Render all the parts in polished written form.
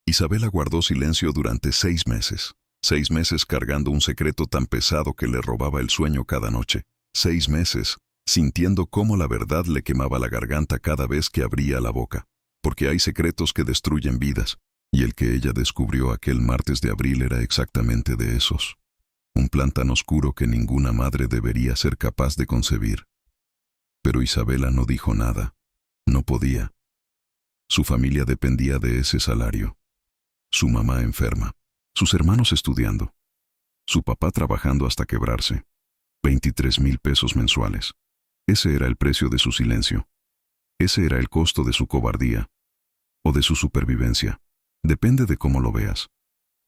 Isabela guardó silencio durante 6 meses. 6 meses cargando un secreto tan pesado que le robaba el sueño cada noche. 6 meses, sintiendo cómo la verdad le quemaba la garganta cada vez que abría la boca. Porque hay secretos que destruyen vidas, y el que ella descubrió aquel martes de abril era exactamente de esos. Un plan tan oscuro que ninguna madre debería ser capaz de concebir. Pero Isabela no dijo nada. No podía. Su familia dependía de ese salario. Su mamá enferma. Sus hermanos estudiando. Su papá trabajando hasta quebrarse. 23,000 pesos mensuales. Ese era el precio de su silencio. Ese era el costo de su cobardía. O de su supervivencia. Depende de cómo lo veas.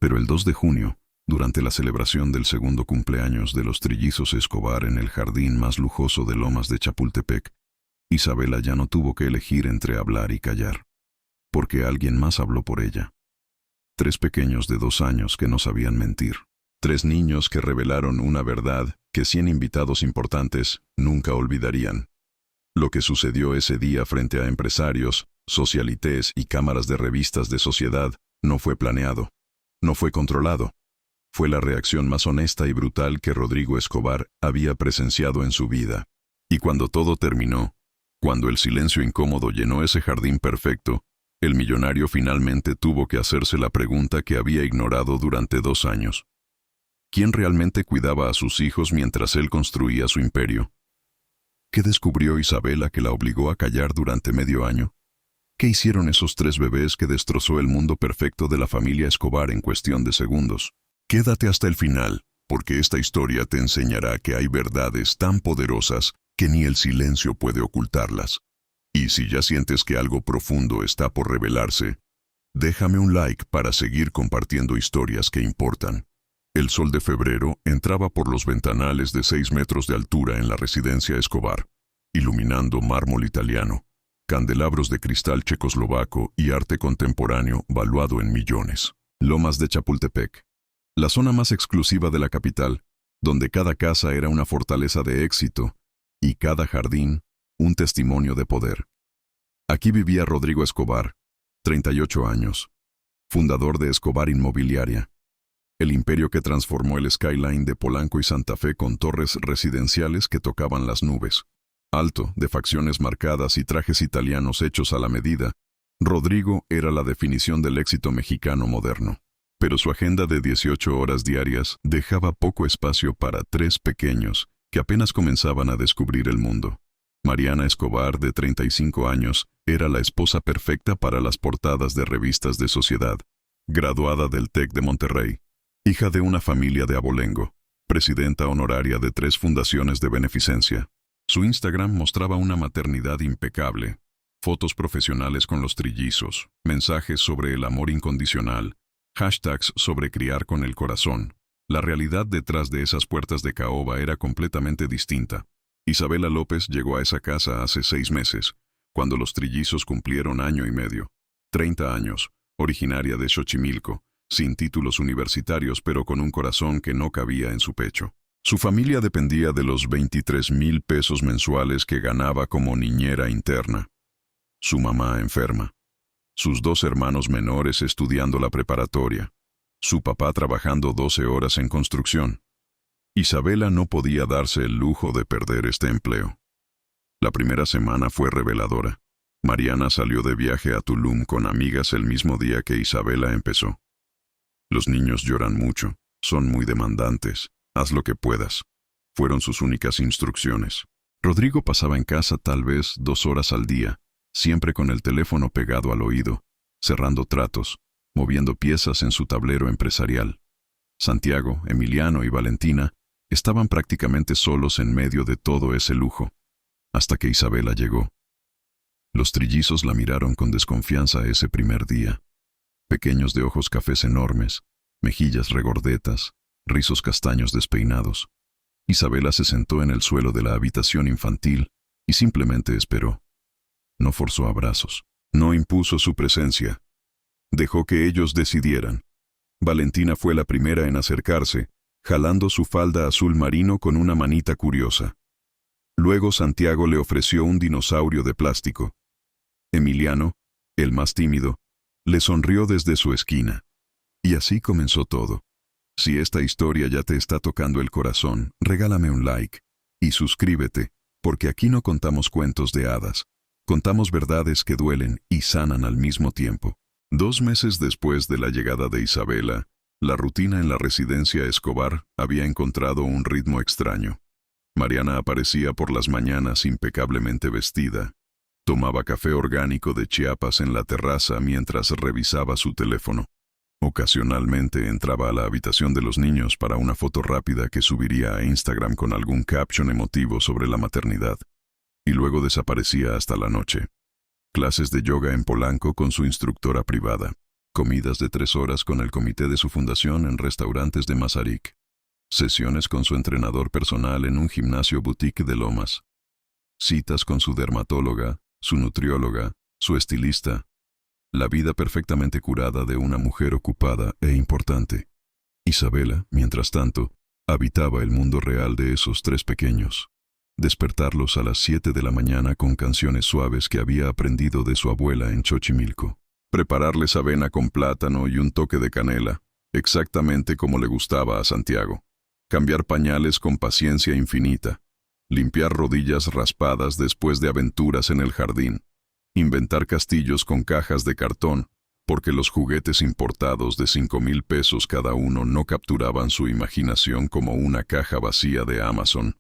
Pero el 2 de junio, durante la celebración del segundo cumpleaños de los trillizos Escobar en el jardín más lujoso de Lomas de Chapultepec, Isabela ya no tuvo que elegir entre hablar y callar. Porque alguien más habló por ella. 3 pequeños de 2 años que no sabían mentir. 3 niños que revelaron una verdad que 100 invitados importantes nunca olvidarían. Lo que sucedió ese día frente a empresarios, socialités y cámaras de revistas de sociedad no fue planeado. No fue controlado. Fue la reacción más honesta y brutal que Rodrigo Escobar había presenciado en su vida. Y cuando todo terminó, cuando el silencio incómodo llenó ese jardín perfecto, el millonario finalmente tuvo que hacerse la pregunta que había ignorado durante 2 años. ¿Quién realmente cuidaba a sus hijos mientras él construía su imperio? ¿Qué descubrió Isabela que la obligó a callar durante medio año? ¿Qué hicieron esos 3 bebés que destrozó el mundo perfecto de la familia Escobar en cuestión de segundos? Quédate hasta el final, porque esta historia te enseñará que hay verdades tan poderosas que ni el silencio puede ocultarlas. Y si ya sientes que algo profundo está por revelarse, déjame un like para seguir compartiendo historias que importan. El sol de febrero entraba por los ventanales de 6 metros de altura en la residencia Escobar, iluminando mármol italiano, candelabros de cristal checoslovaco y arte contemporáneo valuado en millones. Lomas de Chapultepec, la zona más exclusiva de la capital, donde cada casa era una fortaleza de éxito y cada jardín un testimonio de poder. Aquí vivía Rodrigo Escobar, 38 años, fundador de Escobar Inmobiliaria, el imperio que transformó el skyline de Polanco y Santa Fe con torres residenciales que tocaban las nubes. Alto, de facciones marcadas y trajes italianos hechos a la medida, Rodrigo era la definición del éxito mexicano moderno. Pero su agenda de 18 horas diarias dejaba poco espacio para 3 pequeños que apenas comenzaban a descubrir el mundo. Mariana Escobar, de 35 años, era la esposa perfecta para las portadas de revistas de sociedad. Graduada del TEC de Monterrey, hija de una familia de abolengo, presidenta honoraria de 3 fundaciones de beneficencia. Su Instagram mostraba una maternidad impecable, fotos profesionales con los trillizos, mensajes sobre el amor incondicional, hashtags sobre criar con el corazón. La realidad detrás de esas puertas de caoba era completamente distinta. Isabela López llegó a esa casa hace 6 meses, cuando los trillizos cumplieron año y medio. 30 años, originaria de Xochimilco, sin títulos universitarios pero con un corazón que no cabía en su pecho. Su familia dependía de los 23,000 pesos mensuales que ganaba como niñera interna. Su mamá enferma. Sus 2 hermanos menores estudiando la preparatoria. Su papá trabajando 12 horas en construcción. Isabela no podía darse el lujo de perder este empleo. La primera semana fue reveladora. Mariana salió de viaje a Tulum con amigas el mismo día que Isabela empezó. Los niños lloran mucho, son muy demandantes, haz lo que puedas. Fueron sus únicas instrucciones. Rodrigo pasaba en casa tal vez 2 horas al día, siempre con el teléfono pegado al oído, cerrando tratos, moviendo piezas en su tablero empresarial. Santiago, Emiliano y Valentina estaban prácticamente solos en medio de todo ese lujo, hasta que Isabela llegó. Los trillizos la miraron con desconfianza ese primer día. Pequeños de ojos cafés enormes, mejillas regordetas, rizos castaños despeinados. Isabela se sentó en el suelo de la habitación infantil y simplemente esperó. No forzó abrazos, no impuso su presencia. Dejó que ellos decidieran. Valentina fue la primera en acercarse, jalando su falda azul marino con una manita curiosa. Luego Santiago le ofreció un dinosaurio de plástico. Emiliano, el más tímido, Le sonrió desde su esquina. Y así comenzó todo. Si esta historia ya te está tocando el corazón, regálame un like. Y suscríbete, porque aquí no contamos cuentos de hadas. Contamos verdades que duelen y sanan al mismo tiempo. 2 meses después de la llegada de Isabela, la rutina en la residencia Escobar había encontrado un ritmo extraño. Mariana aparecía por las mañanas impecablemente vestida. Tomaba café orgánico de Chiapas en la terraza mientras revisaba su teléfono. Ocasionalmente entraba a la habitación de los niños para una foto rápida que subiría a Instagram con algún caption emotivo sobre la maternidad. Y luego desaparecía hasta la noche. Clases de yoga en Polanco con su instructora privada. Comidas de 3 horas con el comité de su fundación en restaurantes de Mazarik. Sesiones con su entrenador personal en un gimnasio boutique de Lomas. Citas con su dermatóloga, su nutrióloga, su estilista. La vida perfectamente curada de una mujer ocupada e importante. Isabela, mientras tanto, habitaba el mundo real de esos 3 pequeños. Despertarlos a las 7 de la mañana con canciones suaves que había aprendido de su abuela en Xochimilco. Prepararles avena con plátano y un toque de canela, exactamente como le gustaba a Santiago. Cambiar pañales con paciencia infinita. Limpiar rodillas raspadas después de aventuras en el jardín. Inventar castillos con cajas de cartón, porque los juguetes importados de 5,000 pesos cada uno no capturaban su imaginación como una caja vacía de Amazon.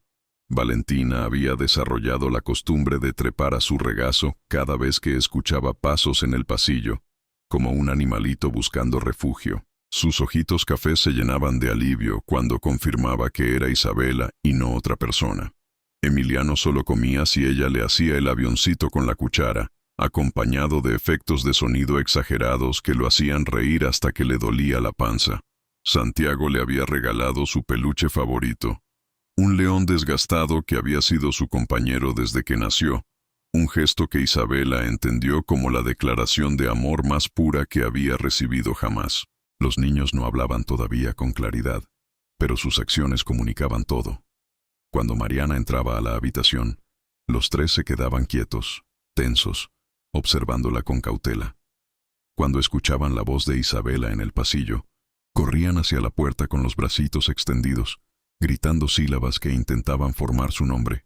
Valentina había desarrollado la costumbre de trepar a su regazo cada vez que escuchaba pasos en el pasillo, como un animalito buscando refugio. Sus ojitos cafés se llenaban de alivio cuando confirmaba que era Isabela y no otra persona. Emiliano solo comía si ella le hacía el avioncito con la cuchara, acompañado de efectos de sonido exagerados que lo hacían reír hasta que le dolía la panza. Santiago le había regalado su peluche favorito, un león desgastado que había sido su compañero desde que nació, un gesto que Isabela entendió como la declaración de amor más pura que había recibido jamás. Los niños no hablaban todavía con claridad, pero sus acciones comunicaban todo. Cuando Mariana entraba a la habitación, los 3 se quedaban quietos, tensos, observándola con cautela. Cuando escuchaban la voz de Isabela en el pasillo, corrían hacia la puerta con los bracitos extendidos, gritando sílabas que intentaban formar su nombre.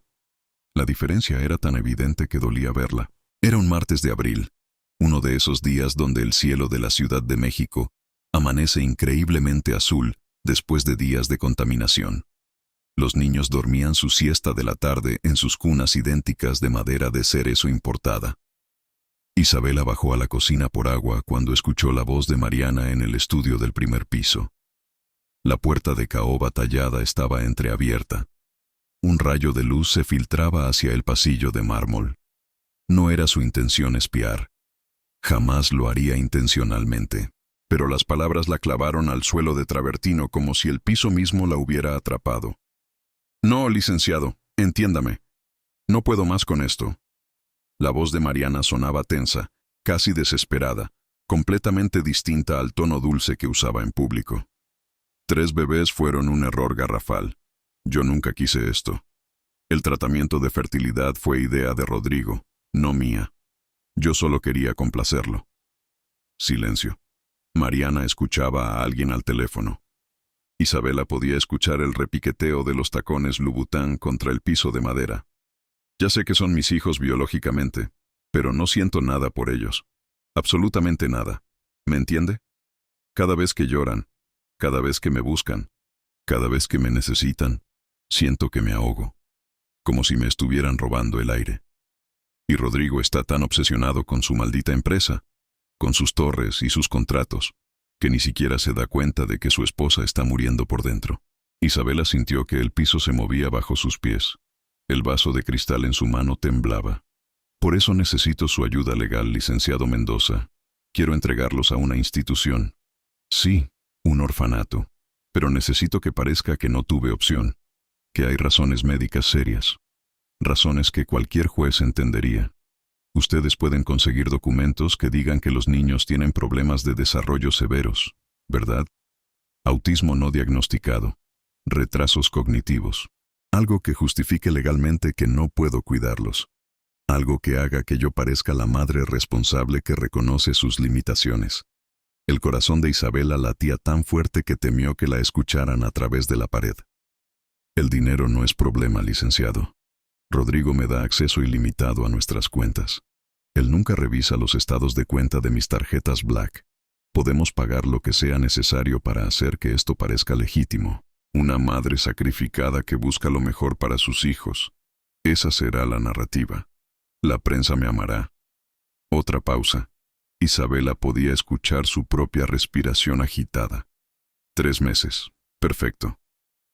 La diferencia era tan evidente que dolía verla. Era un martes de abril, uno de esos días donde el cielo de la Ciudad de México amanece increíblemente azul después de días de contaminación. Los niños dormían su siesta de la tarde en sus cunas idénticas de madera de cerezo importada. Isabela bajó a la cocina por agua cuando escuchó la voz de Mariana en el estudio del primer piso. La puerta de caoba tallada estaba entreabierta. Un rayo de luz se filtraba hacia el pasillo de mármol. No era su intención espiar. Jamás lo haría intencionalmente. Pero las palabras la clavaron al suelo de travertino como si el piso mismo la hubiera atrapado. No, licenciado, entiéndame. No puedo más con esto. La voz de Mariana sonaba tensa, casi desesperada, completamente distinta al tono dulce que usaba en público. 3 bebés fueron un error garrafal. Yo nunca quise esto. El tratamiento de fertilidad fue idea de Rodrigo, no mía. Yo solo quería complacerlo. Silencio. Mariana escuchaba a alguien al teléfono. Isabela podía escuchar el repiqueteo de los tacones Louboutin contra el piso de madera. Ya sé que son mis hijos biológicamente, pero no siento nada por ellos. Absolutamente nada. ¿Me entiende? Cada vez que lloran, cada vez que me buscan, cada vez que me necesitan, siento que me ahogo, como si me estuvieran robando el aire. Y Rodrigo está tan obsesionado con su maldita empresa, con sus torres y sus contratos, que ni siquiera se da cuenta de que su esposa está muriendo por dentro. Isabela sintió que el piso se movía bajo sus pies. El vaso de cristal en su mano temblaba. Por eso necesito su ayuda legal, licenciado Mendoza. Quiero entregarlos a una institución. Sí, un orfanato. Pero necesito que parezca que no tuve opción, que hay razones médicas serias. Razones que cualquier juez entendería. Ustedes pueden conseguir documentos que digan que los niños tienen problemas de desarrollo severos, ¿verdad? Autismo no diagnosticado, retrasos cognitivos. Algo que justifique legalmente que no puedo cuidarlos. Algo que haga que yo parezca la madre responsable que reconoce sus limitaciones. El corazón de Isabela latía tan fuerte que temió que la escucharan a través de la pared. El dinero no es problema, licenciado. Rodrigo me da acceso ilimitado a nuestras cuentas. Él nunca revisa los estados de cuenta de mis tarjetas Black. Podemos pagar lo que sea necesario para hacer que esto parezca legítimo. Una madre sacrificada que busca lo mejor para sus hijos. Esa será la narrativa. La prensa me amará. Otra pausa. Isabela podía escuchar su propia respiración agitada. 3 meses. Perfecto.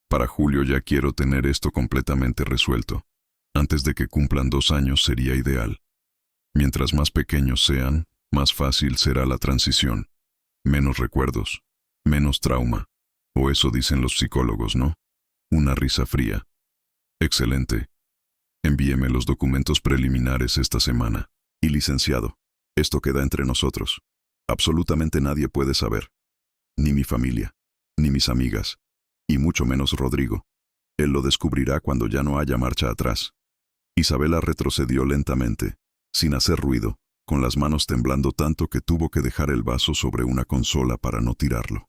Para julio ya quiero tener esto completamente resuelto. Antes de que cumplan 2 años sería ideal. Mientras más pequeños sean, más fácil será la transición. Menos recuerdos, menos trauma. O eso dicen los psicólogos, ¿no? Una risa fría. Excelente. Envíeme los documentos preliminares esta semana. Y licenciado, esto queda entre nosotros. Absolutamente nadie puede saber. Ni mi familia, ni mis amigas, y mucho menos Rodrigo. Él lo descubrirá cuando ya no haya marcha atrás. Isabela retrocedió lentamente, sin hacer ruido, con las manos temblando tanto que tuvo que dejar el vaso sobre una consola para no tirarlo.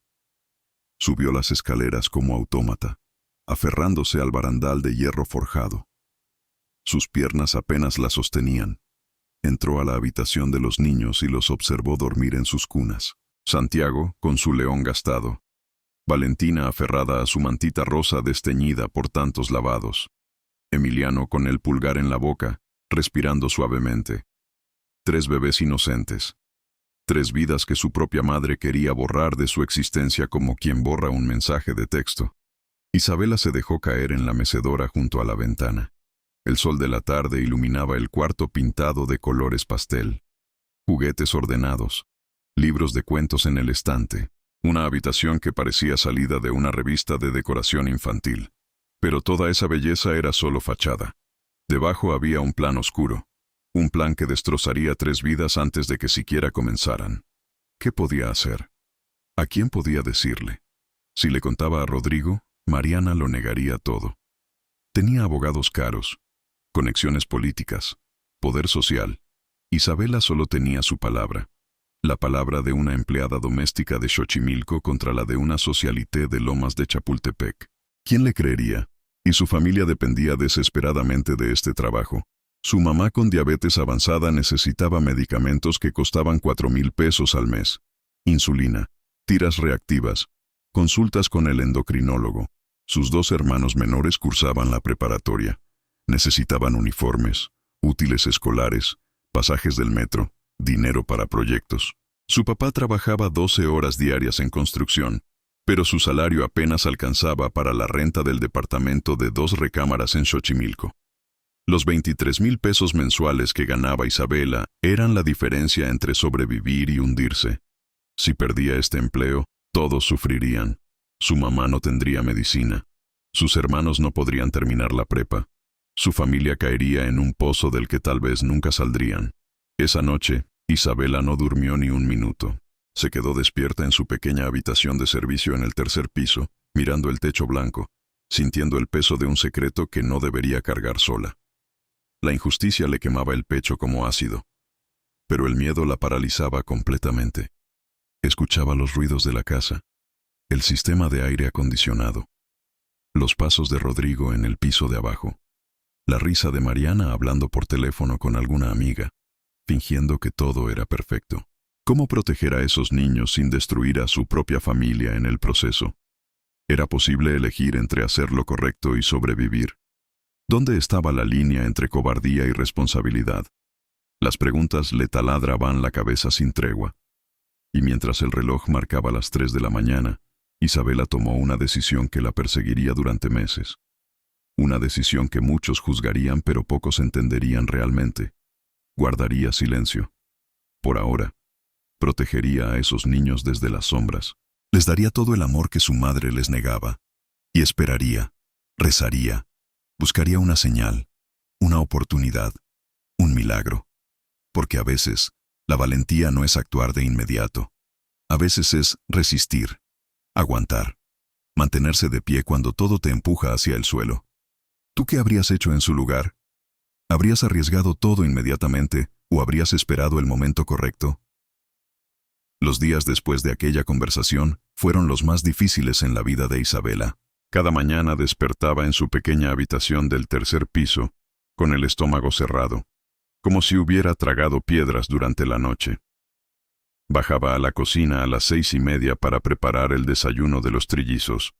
Subió las escaleras como autómata, aferrándose al barandal de hierro forjado. Sus piernas apenas la sostenían. Entró a la habitación de los niños y los observó dormir en sus cunas. Santiago, con su león gastado. Valentina aferrada a su mantita rosa desteñida por tantos lavados. Emiliano con el pulgar en la boca, respirando suavemente. 3 bebés inocentes. 3 vidas que su propia madre quería borrar de su existencia como quien borra un mensaje de texto. Isabela se dejó caer en la mecedora junto a la ventana. El sol de la tarde iluminaba el cuarto pintado de colores pastel. Juguetes ordenados. Libros de cuentos en el estante. Una habitación que parecía salida de una revista de decoración infantil. Pero toda esa belleza era solo fachada. Debajo había un plan oscuro. Un plan que destrozaría 3 vidas antes de que siquiera comenzaran. ¿Qué podía hacer? ¿A quién podía decirle? Si le contaba a Rodrigo, Mariana lo negaría todo. Tenía abogados caros, conexiones políticas, poder social. Isabela solo tenía su palabra. La palabra de una empleada doméstica de Xochimilco contra la de una socialité de Lomas de Chapultepec. ¿Quién le creería? Y su familia dependía desesperadamente de este trabajo. Su mamá con diabetes avanzada necesitaba medicamentos que costaban 4,000 pesos al mes. Insulina, tiras reactivas, consultas con el endocrinólogo. Sus 2 hermanos menores cursaban la preparatoria. Necesitaban uniformes, útiles escolares, pasajes del metro, dinero para proyectos. Su papá trabajaba 12 horas diarias en construcción, pero su salario apenas alcanzaba para la renta del departamento de 2 recámaras en Xochimilco. Los 23,000 pesos mensuales que ganaba Isabela eran la diferencia entre sobrevivir y hundirse. Si perdía este empleo, todos sufrirían. Su mamá no tendría medicina. Sus hermanos no podrían terminar la prepa. Su familia caería en un pozo del que tal vez nunca saldrían. Esa noche, Isabela no durmió ni un minuto. Se quedó despierta en su pequeña habitación de servicio en el 3er piso, mirando el techo blanco, sintiendo el peso de un secreto que no debería cargar sola. La injusticia le quemaba el pecho como ácido, pero el miedo la paralizaba completamente. Escuchaba los ruidos de la casa, el sistema de aire acondicionado, los pasos de Rodrigo en el piso de abajo, la risa de Mariana hablando por teléfono con alguna amiga, fingiendo que todo era perfecto. ¿Cómo proteger a esos niños sin destruir a su propia familia en el proceso? ¿Era posible elegir entre hacer lo correcto y sobrevivir? ¿Dónde estaba la línea entre cobardía y responsabilidad? Las preguntas le taladraban la cabeza sin tregua. Y mientras el reloj marcaba las 3 de la mañana, Isabela tomó una decisión que la perseguiría durante meses. Una decisión que muchos juzgarían pero pocos entenderían realmente. Guardaría silencio. Por ahora, protegería a esos niños desde las sombras. Les daría todo el amor que su madre les negaba. Y esperaría, rezaría, buscaría una señal, una oportunidad, un milagro. Porque a veces, la valentía no es actuar de inmediato. A veces es resistir, aguantar, mantenerse de pie cuando todo te empuja hacia el suelo. ¿Tú qué habrías hecho en su lugar? ¿Habrías arriesgado todo inmediatamente o habrías esperado el momento correcto? Los días después de aquella conversación fueron los más difíciles en la vida de Isabela. Cada mañana despertaba en su pequeña habitación del tercer piso, con el estómago cerrado, como si hubiera tragado piedras durante la noche. Bajaba a la cocina a las 6:30 para preparar el desayuno de los trillizos,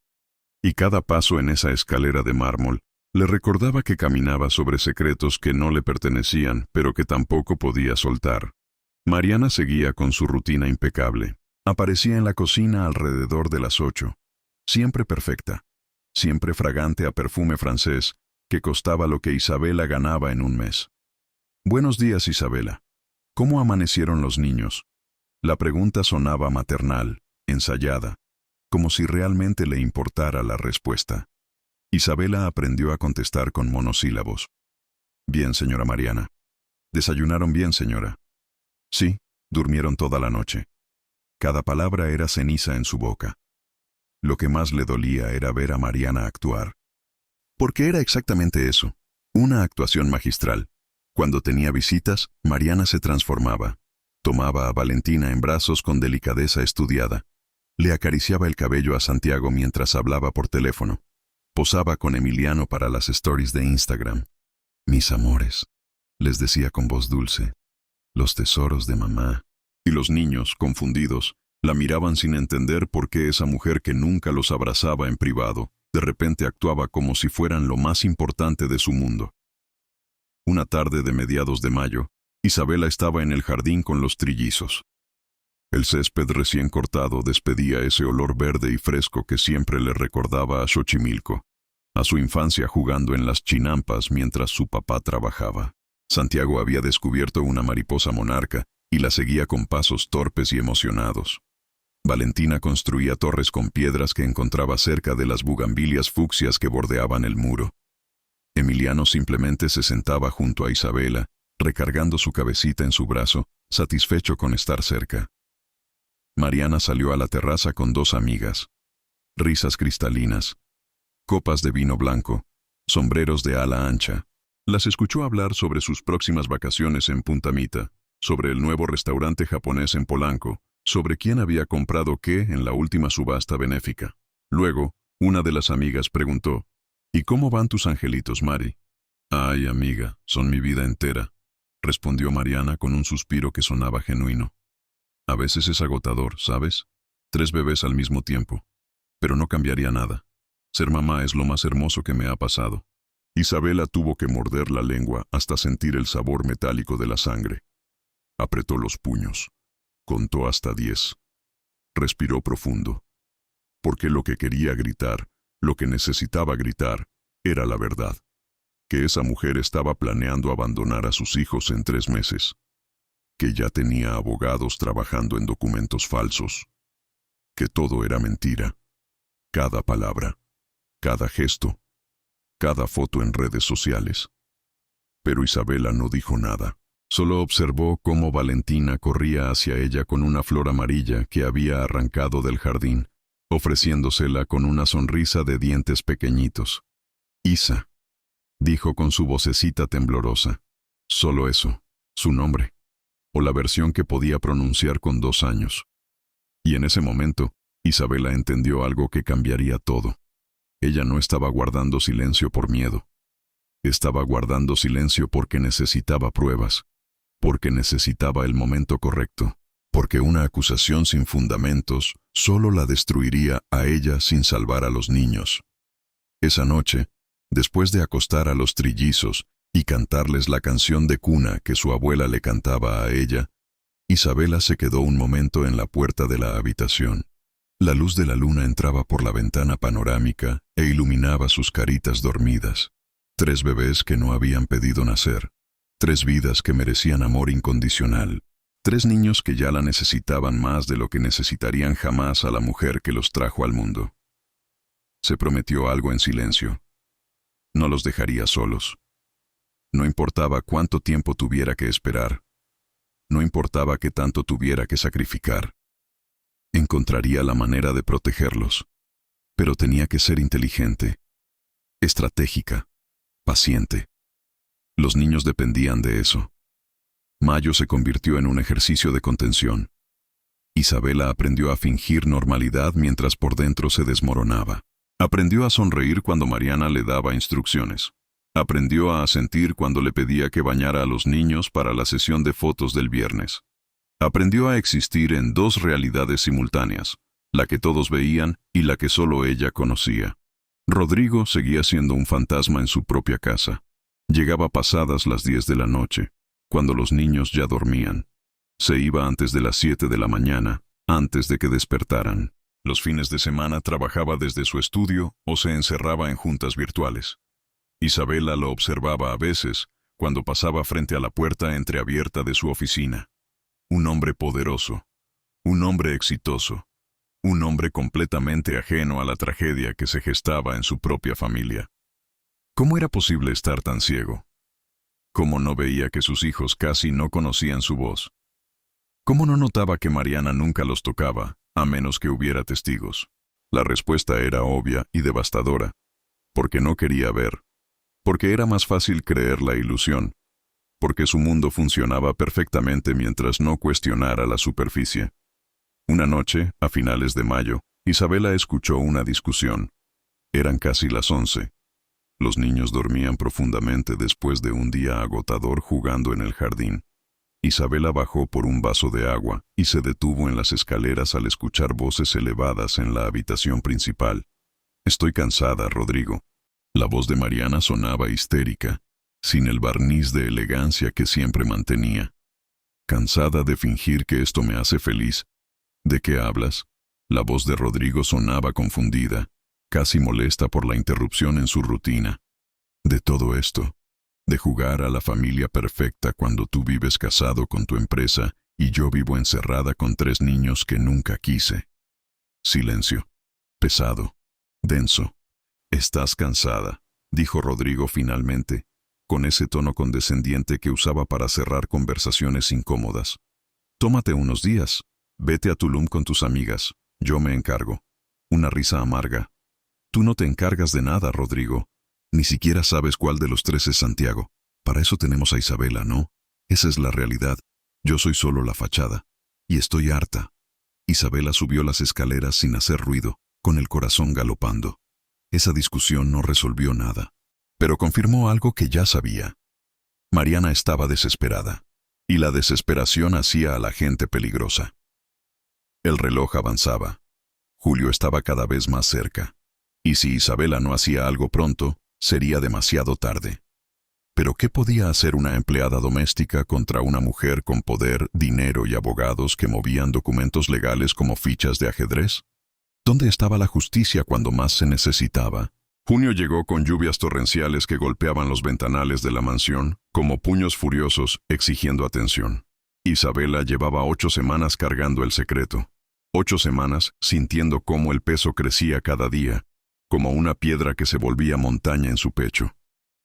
y cada paso en esa escalera de mármol le recordaba que caminaba sobre secretos que no le pertenecían, pero que tampoco podía soltar. Mariana seguía con su rutina impecable. Aparecía en la cocina alrededor de las 8, siempre perfecta, siempre fragante a perfume francés, que costaba lo que Isabela ganaba en un mes. «Buenos días, Isabela. ¿Cómo amanecieron los niños?». La pregunta sonaba maternal, ensayada, como si realmente le importara la respuesta. Isabela aprendió a contestar con monosílabos. «Bien, señora Mariana». «¿Desayunaron bien, señora?». «Sí, durmieron toda la noche». Cada palabra era ceniza en su boca. Lo que más le dolía era ver a Mariana actuar. Porque era exactamente eso, una actuación magistral. Cuando tenía visitas, Mariana se transformaba. Tomaba a Valentina en brazos con delicadeza estudiada. Le acariciaba el cabello a Santiago mientras hablaba por teléfono. Posaba con Emiliano para las stories de Instagram. «Mis amores», les decía con voz dulce, «los tesoros de mamá». Y los niños, confundidos, la miraban sin entender por qué esa mujer que nunca los abrazaba en privado, de repente actuaba como si fueran lo más importante de su mundo. Una tarde de mediados de mayo, Isabela estaba en el jardín con los trillizos. El césped recién cortado despedía ese olor verde y fresco que siempre le recordaba a Xochimilco, a su infancia jugando en las chinampas mientras su papá trabajaba. Santiago había descubierto una mariposa monarca y la seguía con pasos torpes y emocionados. Valentina construía torres con piedras que encontraba cerca de las bugambilias fucsias que bordeaban el muro. Emiliano simplemente se sentaba junto a Isabela, recargando su cabecita en su brazo, satisfecho con estar cerca. Mariana salió a la terraza con 2 amigas. Risas cristalinas, copas de vino blanco, sombreros de ala ancha. Las escuchó hablar sobre sus próximas vacaciones en Punta Mita, sobre el nuevo restaurante japonés en Polanco, sobre quién había comprado qué en la última subasta benéfica. Luego, una de las amigas preguntó, «¿Y cómo van tus angelitos, Mari?». «Ay, amiga, son mi vida entera», respondió Mariana con un suspiro que sonaba genuino. «A veces es agotador, ¿sabes? 3 bebés al mismo tiempo. Pero no cambiaría nada. Ser mamá es lo más hermoso que me ha pasado». Isabela tuvo que morder la lengua hasta sentir el sabor metálico de la sangre. Apretó los puños. Contó hasta 10. Respiró profundo. Porque lo que quería gritar, lo que necesitaba gritar, era la verdad. Que esa mujer estaba planeando abandonar a sus hijos en 3 meses. Que ya tenía abogados trabajando en documentos falsos. Que todo era mentira. Cada palabra, cada gesto, cada foto en redes sociales. Pero Isabela no dijo nada. Solo observó cómo Valentina corría hacia ella con una flor amarilla que había arrancado del jardín, ofreciéndosela con una sonrisa de dientes pequeñitos. «Isa», dijo con su vocecita temblorosa. Solo eso, su nombre, o la versión que podía pronunciar con 2 años. Y en ese momento, Isabela entendió algo que cambiaría todo. Ella no estaba guardando silencio por miedo. Estaba guardando silencio porque necesitaba pruebas, porque necesitaba el momento correcto, porque una acusación sin fundamentos solo la destruiría a ella sin salvar a los niños. Esa noche, después de acostar a los trillizos y cantarles la canción de cuna que su abuela le cantaba a ella, Isabela se quedó un momento en la puerta de la habitación. La luz de la luna entraba por la ventana panorámica e iluminaba sus caritas dormidas. 3 bebés que no habían pedido nacer. 3 vidas que merecían amor incondicional. 3 niños que ya la necesitaban más de lo que necesitarían jamás a la mujer que los trajo al mundo. Se prometió algo en silencio. No los dejaría solos. No importaba cuánto tiempo tuviera que esperar. No importaba qué tanto tuviera que sacrificar. Encontraría la manera de protegerlos. Pero tenía que ser inteligente, estratégica, paciente. Los niños dependían de eso. Mayo se convirtió en un ejercicio de contención. Isabela aprendió a fingir normalidad mientras por dentro se desmoronaba. Aprendió a sonreír cuando Mariana le daba instrucciones. Aprendió a asentir cuando le pedía que bañara a los niños para la sesión de fotos del viernes. Aprendió a existir en dos realidades simultáneas, la que todos veían y la que solo ella conocía. Rodrigo seguía siendo un fantasma en su propia casa. Llegaba pasadas las 10 de la noche, cuando los niños ya dormían. Se iba antes de las 7 de la mañana, antes de que despertaran. Los fines de semana trabajaba desde su estudio o se encerraba en juntas virtuales. Isabela lo observaba a veces, cuando pasaba frente a la puerta entreabierta de su oficina. Un hombre poderoso, un hombre exitoso, un hombre completamente ajeno a la tragedia que se gestaba en su propia familia. ¿Cómo era posible estar tan ciego? ¿Cómo no veía que sus hijos casi no conocían su voz? ¿Cómo no notaba que Mariana nunca los tocaba, a menos que hubiera testigos? La respuesta era obvia y devastadora. Porque no quería ver. Porque era más fácil creer la ilusión. Porque su mundo funcionaba perfectamente mientras no cuestionara la superficie. Una noche, a finales de mayo, Isabela escuchó una discusión. Eran casi las 11. Los niños dormían profundamente después de un día agotador jugando en el jardín. Isabela bajó por un vaso de agua y se detuvo en las escaleras al escuchar voces elevadas en la habitación principal. «Estoy cansada, Rodrigo». La voz de Mariana sonaba histérica, sin el barniz de elegancia que siempre mantenía. «Cansada de fingir que esto me hace feliz». «¿De qué hablas?». La voz de Rodrigo sonaba confundida, casi molesta por la interrupción en su rutina. «De todo esto. De jugar a la familia perfecta cuando tú vives casado con tu empresa y yo vivo encerrada con 3 niños que nunca quise». Silencio. Pesado. Denso. «Estás cansada», dijo Rodrigo finalmente, con ese tono condescendiente que usaba para cerrar conversaciones incómodas. «Tómate unos días. Vete a Tulum con tus amigas. Yo me encargo». Una risa amarga. «Tú no te encargas de nada, Rodrigo. Ni siquiera sabes cuál de los 3 es Santiago. Para eso tenemos a Isabela, ¿no? Esa es la realidad. Yo soy solo la fachada. Y estoy harta». Isabela subió las escaleras sin hacer ruido, con el corazón galopando. Esa discusión no resolvió nada, pero confirmó algo que ya sabía. Mariana estaba desesperada, y la desesperación hacía a la gente peligrosa. El reloj avanzaba. Julio estaba cada vez más cerca, y si Isabela no hacía algo pronto, sería demasiado tarde. Pero ¿qué podía hacer una empleada doméstica contra una mujer con poder, dinero y abogados que movían documentos legales como fichas de ajedrez? ¿Dónde estaba la justicia cuando más se necesitaba? Junio llegó con lluvias torrenciales que golpeaban los ventanales de la mansión, como puños furiosos exigiendo atención. Isabela llevaba 8 semanas cargando el secreto. 8 semanas sintiendo cómo el peso crecía cada día, como una piedra que se volvía montaña en su pecho.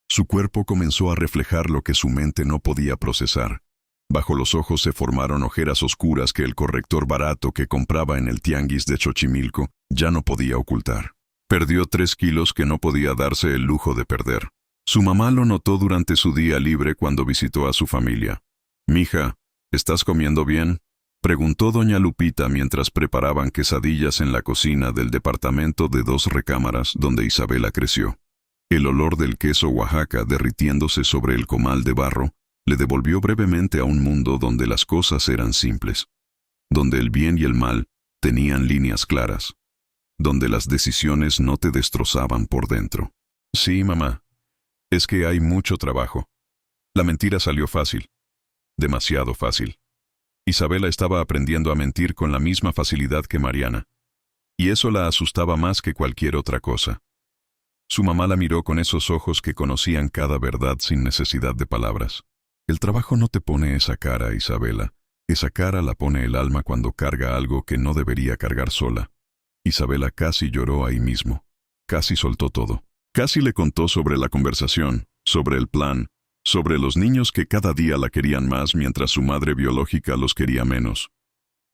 Su cuerpo comenzó a reflejar lo que su mente no podía procesar. Bajo los ojos se formaron ojeras oscuras que el corrector barato que compraba en el tianguis de Xochimilco ya no podía ocultar. Perdió 3 kilos que no podía darse el lujo de perder. Su mamá lo notó durante su día libre cuando visitó a su familia. «Mija, ¿estás comiendo bien?», preguntó doña Lupita mientras preparaban quesadillas en la cocina del departamento de 2 recámaras donde Isabela creció. El olor del queso Oaxaca derritiéndose sobre el comal de barro le devolvió brevemente a un mundo donde las cosas eran simples, donde el bien y el mal tenían líneas claras, donde las decisiones no te destrozaban por dentro. «Sí, mamá. Es que hay mucho trabajo. La mentira salió fácil. Demasiado fácil». Isabela estaba aprendiendo a mentir con la misma facilidad que Mariana, y eso la asustaba más que cualquier otra cosa. Su mamá la miró con esos ojos que conocían cada verdad sin necesidad de palabras. «El trabajo no te pone esa cara, Isabela. Esa cara la pone el alma cuando carga algo que no debería cargar sola». Isabela casi lloró ahí mismo. Casi soltó todo. Casi le contó sobre la conversación, sobre el plan, sobre los niños que cada día la querían más mientras su madre biológica los quería menos.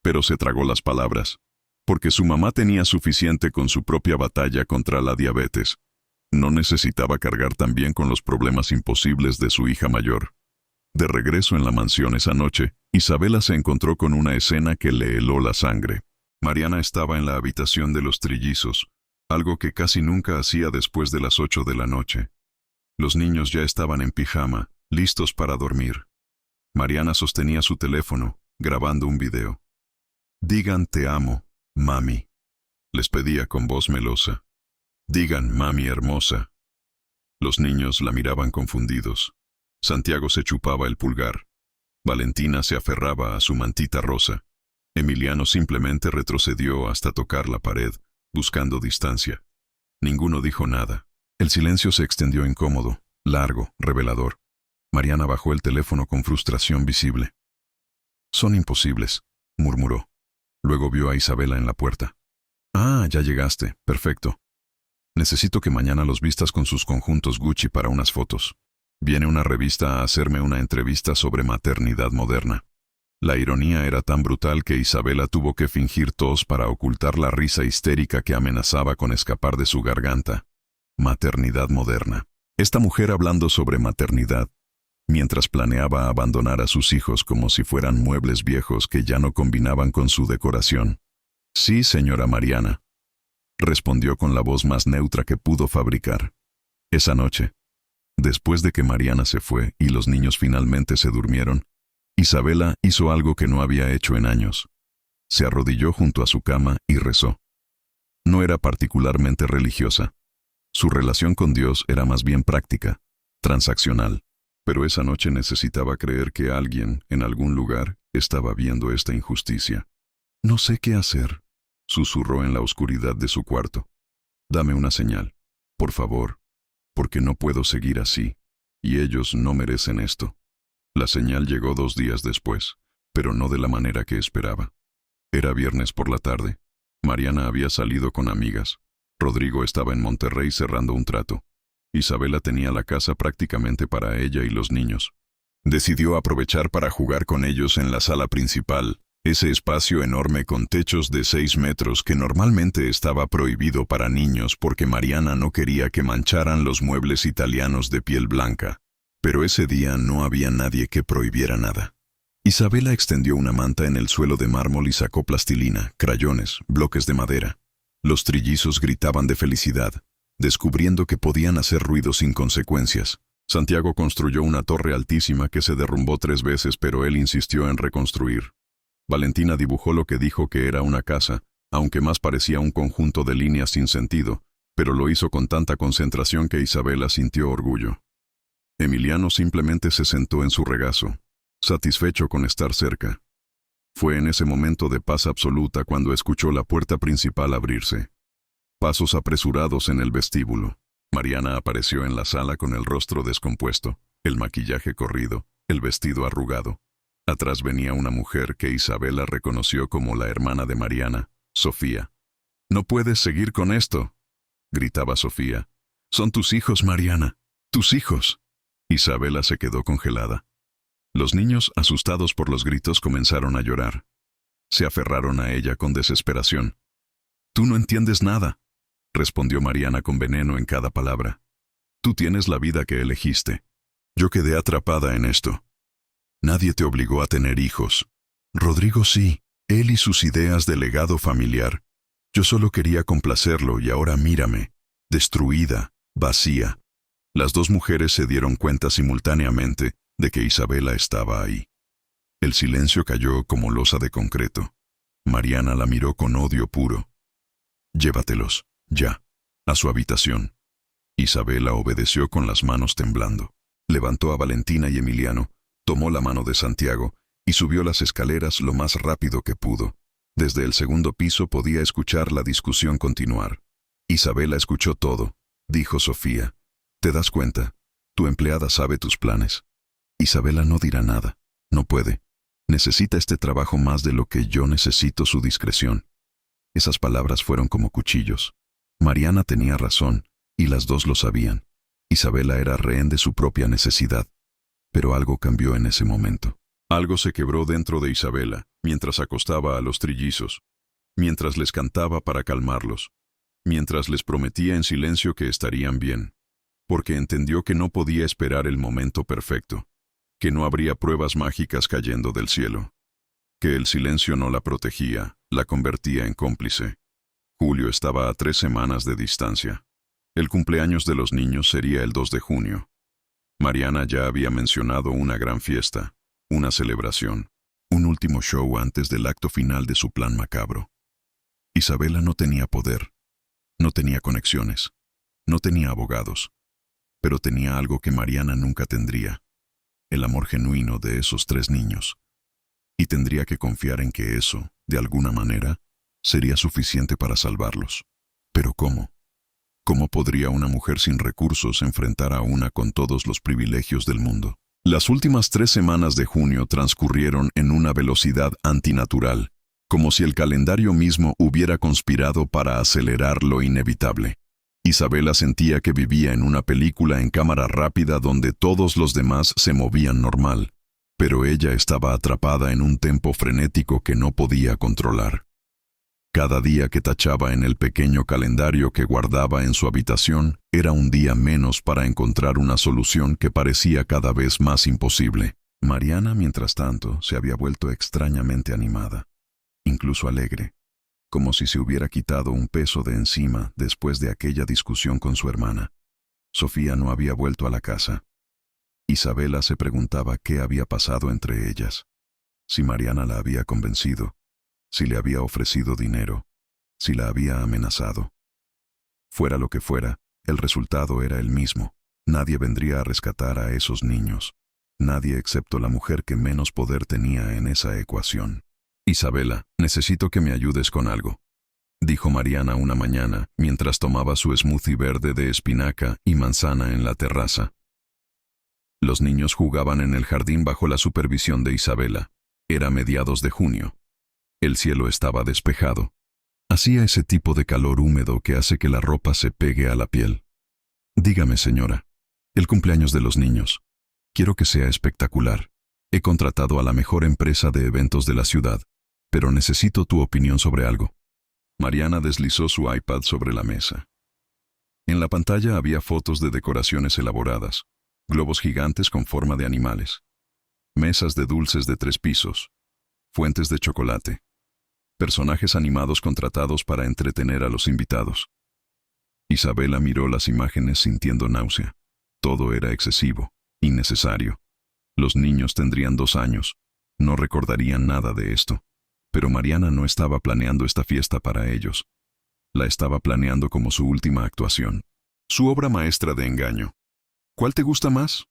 Pero se tragó las palabras, porque su mamá tenía suficiente con su propia batalla contra la diabetes. No necesitaba cargar también con los problemas imposibles de su hija mayor. De regreso en la mansión esa noche, Isabela se encontró con una escena que le heló la sangre. Mariana estaba en la habitación de los trillizos, algo que casi nunca hacía después de las 8 de la noche. Los niños ya estaban en pijama, listos para dormir. Mariana sostenía su teléfono, grabando un video. «Digan te amo, mami», les pedía con voz melosa. «Digan, mami hermosa». Los niños la miraban confundidos. Santiago se chupaba el pulgar. Valentina se aferraba a su mantita rosa. Emiliano simplemente retrocedió hasta tocar la pared, buscando distancia. Ninguno dijo nada. El silencio se extendió incómodo, largo, revelador. Mariana bajó el teléfono con frustración visible. «Son imposibles», murmuró. Luego vio a Isabela en la puerta. «Ah, ya llegaste. Perfecto. Necesito que mañana los vistas con sus conjuntos Gucci para unas fotos. Viene una revista a hacerme una entrevista sobre maternidad moderna». La ironía era tan brutal que Isabela tuvo que fingir tos para ocultar la risa histérica que amenazaba con escapar de su garganta. Maternidad moderna. Esta mujer hablando sobre maternidad, mientras planeaba abandonar a sus hijos como si fueran muebles viejos que ya no combinaban con su decoración. «Sí, señora Mariana», respondió con la voz más neutra que pudo fabricar. Esa noche, después de que Mariana se fue y los niños finalmente se durmieron, Isabela hizo algo que no había hecho en años. Se arrodilló junto a su cama y rezó. No era particularmente religiosa. Su relación con Dios era más bien práctica, transaccional. Pero esa noche necesitaba creer que alguien, en algún lugar, estaba viendo esta injusticia. «No sé qué hacer», susurró en la oscuridad de su cuarto. «Dame una señal, por favor, porque no puedo seguir así, y ellos no merecen esto». La señal llegó 2 días después, pero no de la manera que esperaba. Era viernes por la tarde. Mariana había salido con amigas. Rodrigo estaba en Monterrey cerrando un trato. Isabela tenía la casa prácticamente para ella y los niños. Decidió aprovechar para jugar con ellos en la sala principal, ese espacio enorme con techos de 6 metros que normalmente estaba prohibido para niños porque Mariana no quería que mancharan los muebles italianos de piel blanca. Pero ese día no había nadie que prohibiera nada. Isabela extendió una manta en el suelo de mármol y sacó plastilina, crayones, bloques de madera. Los trillizos gritaban de felicidad, descubriendo que podían hacer ruido sin consecuencias. Santiago construyó una torre altísima que se derrumbó 3 veces, pero él insistió en reconstruir. Valentina dibujó lo que dijo que era una casa, aunque más parecía un conjunto de líneas sin sentido, pero lo hizo con tanta concentración que Isabela sintió orgullo. Emiliano simplemente se sentó en su regazo, satisfecho con estar cerca. Fue en ese momento de paz absoluta cuando escuchó la puerta principal abrirse. Pasos apresurados en el vestíbulo. Mariana apareció en la sala con el rostro descompuesto, el maquillaje corrido, el vestido arrugado. Atrás venía una mujer que Isabela reconoció como la hermana de Mariana, Sofía. «No puedes seguir con esto», gritaba Sofía. «Son tus hijos, Mariana, tus hijos». Isabela se quedó congelada. Los niños, asustados por los gritos, comenzaron a llorar. Se aferraron a ella con desesperación. «Tú no entiendes nada», respondió Mariana con veneno en cada palabra. «Tú tienes la vida que elegiste. Yo quedé atrapada en esto. Nadie te obligó a tener hijos. Rodrigo sí, él y sus ideas de legado familiar. Yo solo quería complacerlo y ahora mírame, destruida, vacía». Las 2 mujeres se dieron cuenta simultáneamente de que Isabela estaba ahí. El silencio cayó como losa de concreto. Mariana la miró con odio puro. «Llévatelos, ya, a su habitación». Isabela obedeció con las manos temblando. Levantó a Valentina y Emiliano, tomó la mano de Santiago y subió las escaleras lo más rápido que pudo. Desde el 2.º piso podía escuchar la discusión continuar. «Isabela escuchó todo», dijo Sofía. «¿Te das cuenta? Tu empleada sabe tus planes». «Isabela no dirá nada. No puede. Necesita este trabajo más de lo que yo necesito su discreción». Esas palabras fueron como cuchillos. Mariana tenía razón, y las 2 lo sabían. Isabela era rehén de su propia necesidad. Pero algo cambió en ese momento. Algo se quebró dentro de Isabela, mientras acostaba a los trillizos, mientras les cantaba para calmarlos. mientras les prometía en silencio que estarían bien, porque entendió que no podía esperar el momento perfecto, que no habría pruebas mágicas cayendo del cielo, que el silencio no la protegía, la convertía en cómplice. Julio estaba a 3 semanas de distancia. El cumpleaños de los niños sería el 2 de junio. Mariana ya había mencionado una gran fiesta, una celebración, un último show antes del acto final de su plan macabro. Isabela no tenía poder, no tenía conexiones, no tenía abogados, pero tenía algo que Mariana nunca tendría, el amor genuino de esos 3 niños. Y tendría que confiar en que eso, de alguna manera, sería suficiente para salvarlos. ¿Pero cómo? ¿Cómo podría una mujer sin recursos enfrentar a una con todos los privilegios del mundo? Las últimas 3 semanas de junio transcurrieron en una velocidad antinatural, como si el calendario mismo hubiera conspirado para acelerar lo inevitable. Isabela sentía que vivía en una película en cámara rápida donde todos los demás se movían normal, pero ella estaba atrapada en un tempo frenético que no podía controlar. Cada día que tachaba en el pequeño calendario que guardaba en su habitación era un día menos para encontrar una solución que parecía cada vez más imposible. Mariana, mientras tanto, se había vuelto extrañamente animada, incluso alegre, como si se hubiera quitado un peso de encima después de aquella discusión con su hermana. Sofía no había vuelto a la casa. Isabela se preguntaba qué había pasado entre ellas, si Mariana la había convencido, si le había ofrecido dinero, si la había amenazado. Fuera lo que fuera, el resultado era el mismo. Nadie vendría a rescatar a esos niños. Nadie excepto la mujer que menos poder tenía en esa ecuación. «Isabela, necesito que me ayudes con algo», dijo Mariana una mañana mientras tomaba su smoothie verde de espinaca y manzana en la terraza. Los niños jugaban en el jardín bajo la supervisión de Isabela. Era mediados de junio. El cielo estaba despejado. Hacía ese tipo de calor húmedo que hace que la ropa se pegue a la piel. «Dígame, señora, el cumpleaños de los niños. Quiero que sea espectacular. He contratado a la mejor empresa de eventos de la ciudad, pero necesito tu opinión sobre algo». Mariana deslizó su iPad sobre la mesa. En la pantalla había fotos de decoraciones elaboradas, globos gigantes con forma de animales, mesas de dulces de 3 pisos, fuentes de chocolate, personajes animados contratados para entretener a los invitados. Isabela miró las imágenes sintiendo náusea. Todo era excesivo, innecesario. Los niños tendrían 2 años. No recordarían nada de esto. Pero Mariana no estaba planeando esta fiesta para ellos. La estaba planeando como su última actuación. Su obra maestra de engaño. «¿Cuál te gusta más?»,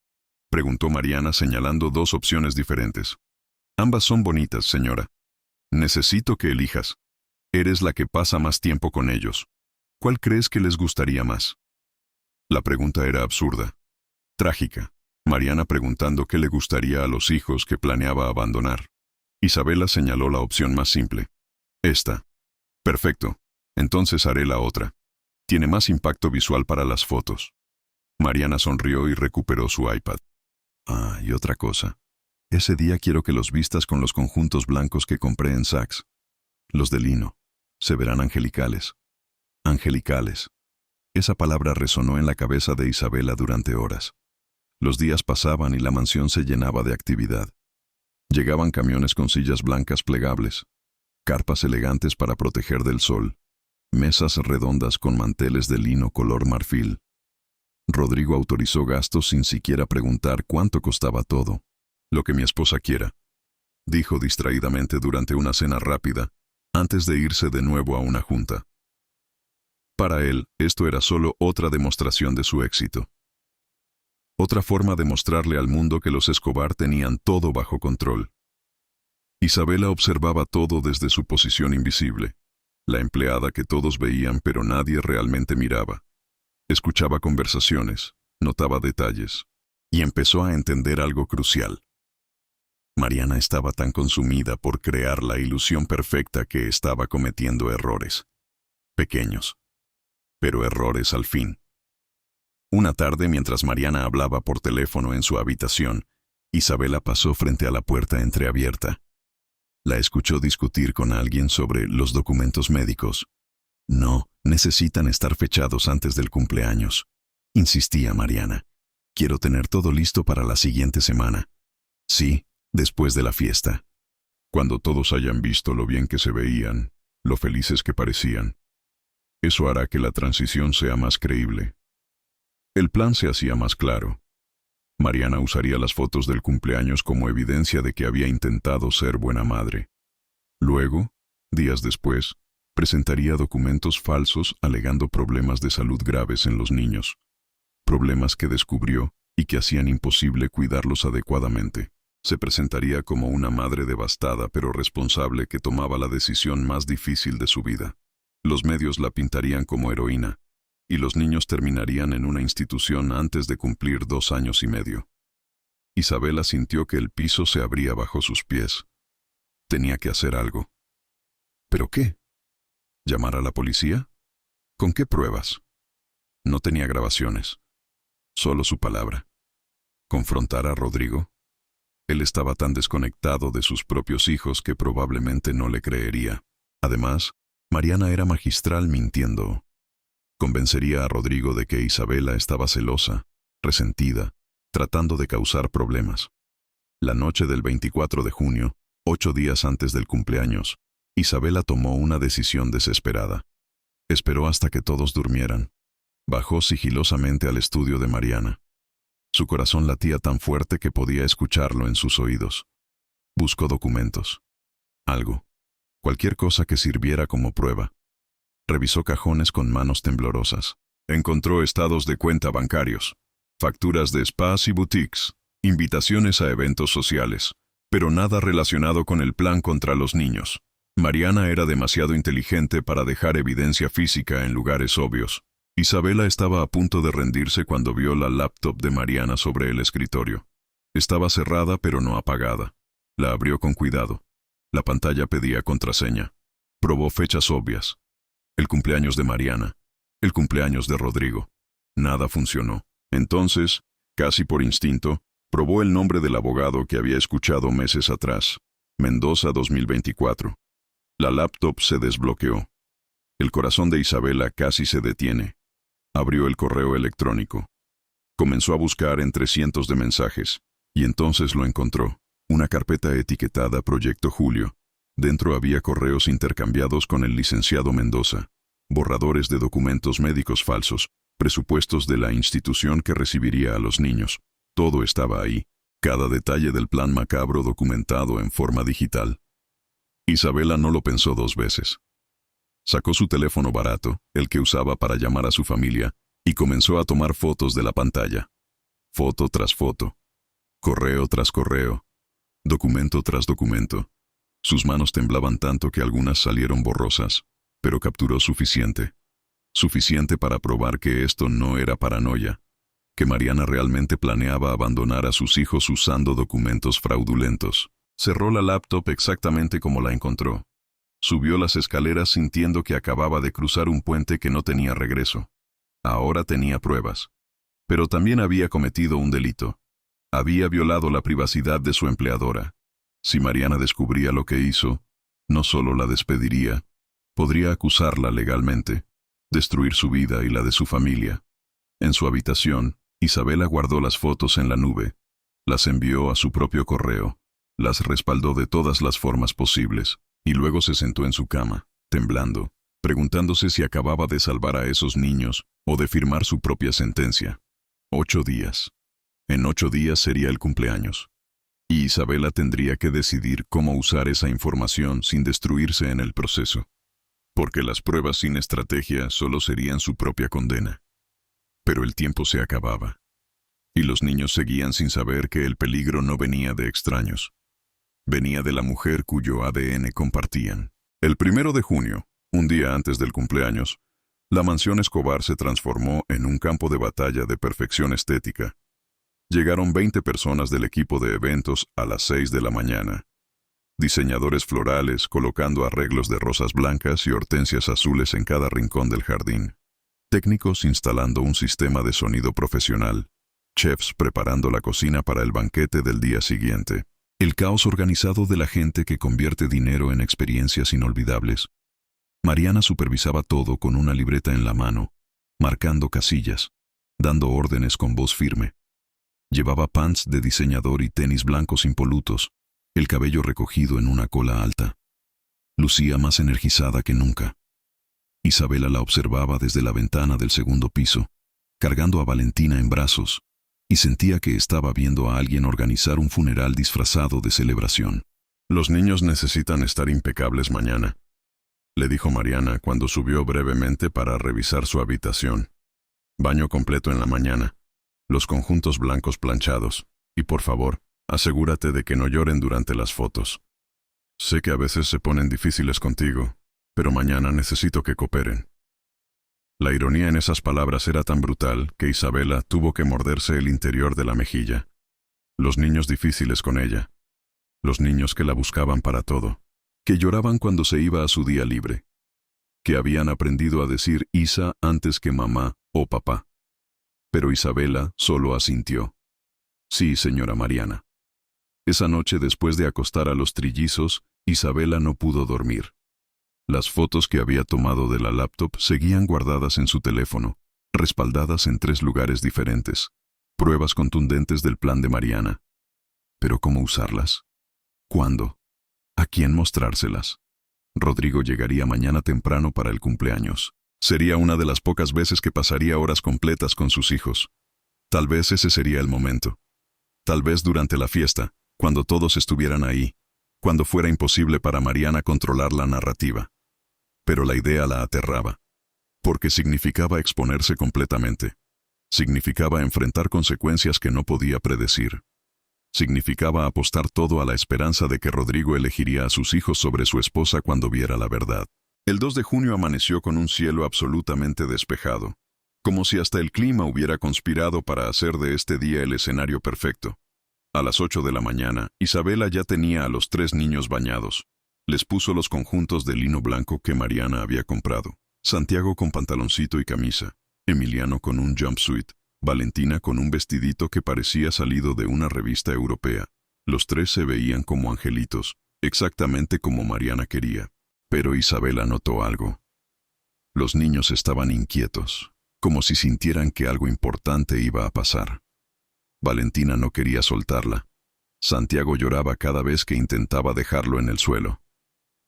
preguntó Mariana señalando 2 opciones diferentes. «Ambas son bonitas, señora. Necesito que elijas. Eres la que pasa más tiempo con ellos. ¿Cuál crees que les gustaría más?». La pregunta era absurda, trágica. Mariana preguntando qué le gustaría a los hijos que planeaba abandonar. Isabela señaló la opción más simple. «Esta». «Perfecto. Entonces haré la otra. Tiene más impacto visual para las fotos». Mariana sonrió y recuperó su iPad. «Y otra cosa. Ese día quiero que los vistas con los conjuntos blancos que compré en Saks. Los de lino. Se verán angelicales». Angelicales. Esa palabra resonó en la cabeza de Isabela durante horas. Los días pasaban y la mansión se llenaba de actividad. Llegaban camiones con sillas blancas plegables, carpas elegantes para proteger del sol, mesas redondas con manteles de lino color marfil. Rodrigo autorizó gastos sin siquiera preguntar cuánto costaba todo. «Lo que mi esposa quiera», dijo distraídamente durante una cena rápida, antes de irse de nuevo a una junta. Para él, esto era solo otra demostración de su éxito. Otra forma de mostrarle al mundo que los Escobar tenían todo bajo control. Isabela observaba todo desde su posición invisible, la empleada que todos veían pero nadie realmente miraba. Escuchaba conversaciones, notaba detalles, y empezó a entender algo crucial. Mariana estaba tan consumida por crear la ilusión perfecta que estaba cometiendo errores. Pequeños, pero errores al fin. Una tarde, mientras Mariana hablaba por teléfono en su habitación, Isabela pasó frente a la puerta entreabierta. La escuchó discutir con alguien sobre los documentos médicos. «No, Necesitan estar fechados antes del cumpleaños, insistía Mariana. Quiero tener todo listo para la siguiente semana. Sí, después de la fiesta. Cuando todos hayan visto lo bien que se veían, lo felices que parecían. Eso hará que la transición sea más creíble. El plan se hacía más claro. Mariana usaría las fotos del cumpleaños como evidencia de que había intentado ser buena madre. Luego, días después, presentaría documentos falsos alegando problemas de salud graves en los niños. Problemas que descubrió y que hacían imposible cuidarlos adecuadamente. Se presentaría como una madre devastada pero responsable que tomaba la decisión más difícil de su vida. Los medios la pintarían como heroína, y los niños terminarían en una institución antes de cumplir 2 años y medio. Isabela sintió que el piso se abría bajo sus pies. Tenía que hacer algo. ¿Pero qué? ¿Llamar a la policía? ¿Con qué pruebas? No tenía grabaciones. Solo su palabra. ¿Confrontar a Rodrigo? Él estaba tan desconectado de sus propios hijos que probablemente no le creería. Además, Mariana era magistral mintiendo. Convencería a Rodrigo de que Isabela estaba celosa, resentida, tratando de causar problemas. La noche del 24 de junio, 8 días antes del cumpleaños, Isabela tomó una decisión desesperada. Esperó hasta que todos durmieran. Bajó sigilosamente al estudio de Mariana. Su corazón latía tan fuerte que podía escucharlo en sus oídos. Buscó documentos. Algo. Cualquier cosa que sirviera como prueba. Revisó cajones con manos temblorosas. Encontró estados de cuenta bancarios, facturas de spas y boutiques, invitaciones a eventos sociales, pero nada relacionado con el plan contra los niños. Mariana era demasiado inteligente para dejar evidencia física en lugares obvios. Isabela estaba a punto de rendirse cuando vio la laptop de Mariana sobre el escritorio. Estaba cerrada pero no apagada. La abrió con cuidado. La pantalla pedía contraseña. Probó fechas obvias. El cumpleaños de Mariana. El cumpleaños de Rodrigo. Nada funcionó. Entonces, casi por instinto, probó el nombre del abogado que había escuchado meses atrás. Mendoza 2024. La laptop se desbloqueó. El corazón de Isabela casi se detiene. Abrió el correo electrónico. Comenzó a buscar entre cientos de mensajes, y entonces lo encontró. Una carpeta etiquetada Proyecto Julio. Dentro había correos intercambiados con el licenciado Mendoza, borradores de documentos médicos falsos, presupuestos de la institución que recibiría a los niños. Todo estaba ahí, cada detalle del plan macabro documentado en forma digital. Isabela no lo pensó 2 veces. Sacó su teléfono barato, el que usaba para llamar a su familia, y comenzó a tomar fotos de la pantalla. Foto tras foto. Correo tras correo. Documento tras documento. Sus manos temblaban tanto que algunas salieron borrosas, pero capturó suficiente. Suficiente para probar que esto no era paranoia, que Mariana realmente planeaba abandonar a sus hijos usando documentos fraudulentos. Cerró la laptop exactamente como la encontró. Subió las escaleras sintiendo que acababa de cruzar un puente que no tenía regreso. Ahora tenía pruebas. Pero también había cometido un delito. Había violado la privacidad de su empleadora. Si Mariana descubría lo que hizo, no solo la despediría, podría acusarla legalmente, destruir su vida y la de su familia. En su habitación, Isabela guardó las fotos en la nube, las envió a su propio correo, las respaldó de todas las formas posibles, y luego se sentó en su cama, temblando, preguntándose si acababa de salvar a esos niños o de firmar su propia sentencia. 8 días. En 8 días sería el cumpleaños. Y Isabela tendría que decidir cómo usar esa información sin destruirse en el proceso. Porque las pruebas sin estrategia solo serían su propia condena. Pero el tiempo se acababa. Y los niños seguían sin saber que el peligro no venía de extraños. Venía de la mujer cuyo ADN compartían. El 1 de junio, un día antes del cumpleaños, la mansión Escobar se transformó en un campo de batalla de perfección estética. Llegaron 20 personas del equipo de eventos a las 6 de la mañana. Diseñadores florales colocando arreglos de rosas blancas y hortensias azules en cada rincón del jardín. Técnicos instalando un sistema de sonido profesional. Chefs preparando la cocina para el banquete del día siguiente. El caos organizado de la gente que convierte dinero en experiencias inolvidables. Mariana supervisaba todo con una libreta en la mano, marcando casillas, dando órdenes con voz firme. Llevaba pants de diseñador y tenis blancos impolutos, el cabello recogido en una cola alta. Lucía más energizada que nunca. Isabela la observaba desde la ventana del segundo piso, cargando a Valentina en brazos, y sentía que estaba viendo a alguien organizar un funeral disfrazado de celebración. «Los niños necesitan estar impecables mañana», le dijo Mariana cuando subió brevemente para revisar su habitación. «Baño completo en la mañana, los conjuntos blancos planchados, y por favor, asegúrate de que no lloren durante las fotos. Sé que a veces se ponen difíciles contigo, pero mañana necesito que cooperen». La ironía en esas palabras era tan brutal que Isabela tuvo que morderse el interior de la mejilla. Los niños difíciles con ella. Los niños que la buscaban para todo. Que lloraban cuando se iba a su día libre. Que habían aprendido a decir Isa antes que mamá o papá. Pero Isabela solo asintió. «Sí, señora Mariana». Esa noche, después de acostar a los trillizos, Isabela no pudo dormir. Las fotos que había tomado de la laptop seguían guardadas en su teléfono, respaldadas en 3 lugares diferentes. Pruebas contundentes del plan de Mariana. ¿Pero cómo usarlas? ¿Cuándo? ¿A quién mostrárselas? Rodrigo llegaría mañana temprano para el cumpleaños. Sería una de las pocas veces que pasaría horas completas con sus hijos. Tal vez ese sería el momento. Tal vez durante la fiesta, cuando todos estuvieran ahí, cuando fuera imposible para Mariana controlar la narrativa. Pero la idea la aterraba, porque significaba exponerse completamente. Significaba enfrentar consecuencias que no podía predecir. Significaba apostar todo a la esperanza de que Rodrigo elegiría a sus hijos sobre su esposa cuando viera la verdad. El 2 de junio amaneció con un cielo absolutamente despejado, como si hasta el clima hubiera conspirado para hacer de este día el escenario perfecto. A las 8 de la mañana, Isabela ya tenía a los 3 niños bañados. Les puso los conjuntos de lino blanco que Mariana había comprado. Santiago con pantaloncito y camisa, Emiliano con un jumpsuit, Valentina con un vestidito que parecía salido de una revista europea. Los 3 se veían como angelitos, exactamente como Mariana quería. Pero Isabela notó algo. Los niños estaban inquietos, como si sintieran que algo importante iba a pasar. Valentina no quería soltarla. Santiago lloraba cada vez que intentaba dejarlo en el suelo.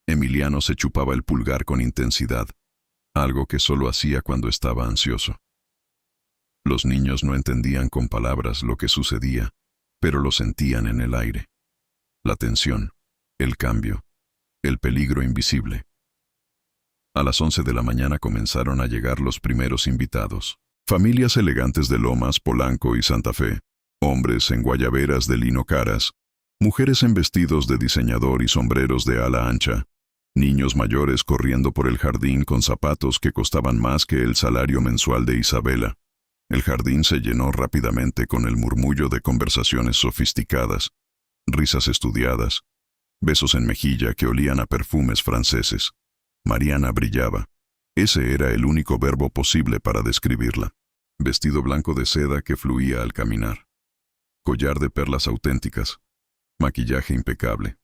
Emiliano se chupaba el pulgar con intensidad, algo que solo hacía cuando estaba ansioso. Los niños no entendían con palabras lo que sucedía, pero lo sentían en el aire. La tensión, el cambio, el peligro invisible. A las 11 de la mañana comenzaron a llegar los primeros invitados. Familias elegantes de Lomas, Polanco y Santa Fe, hombres en guayaberas de lino caras, mujeres en vestidos de diseñador y sombreros de ala ancha, niños mayores corriendo por el jardín con zapatos que costaban más que el salario mensual de Isabela. El jardín se llenó rápidamente con el murmullo de conversaciones sofisticadas, risas estudiadas, besos en mejilla que olían a perfumes franceses. Mariana brillaba. Ese era el único verbo posible para describirla. Vestido blanco de seda que fluía al caminar. Collar de perlas auténticas. Maquillaje impecable.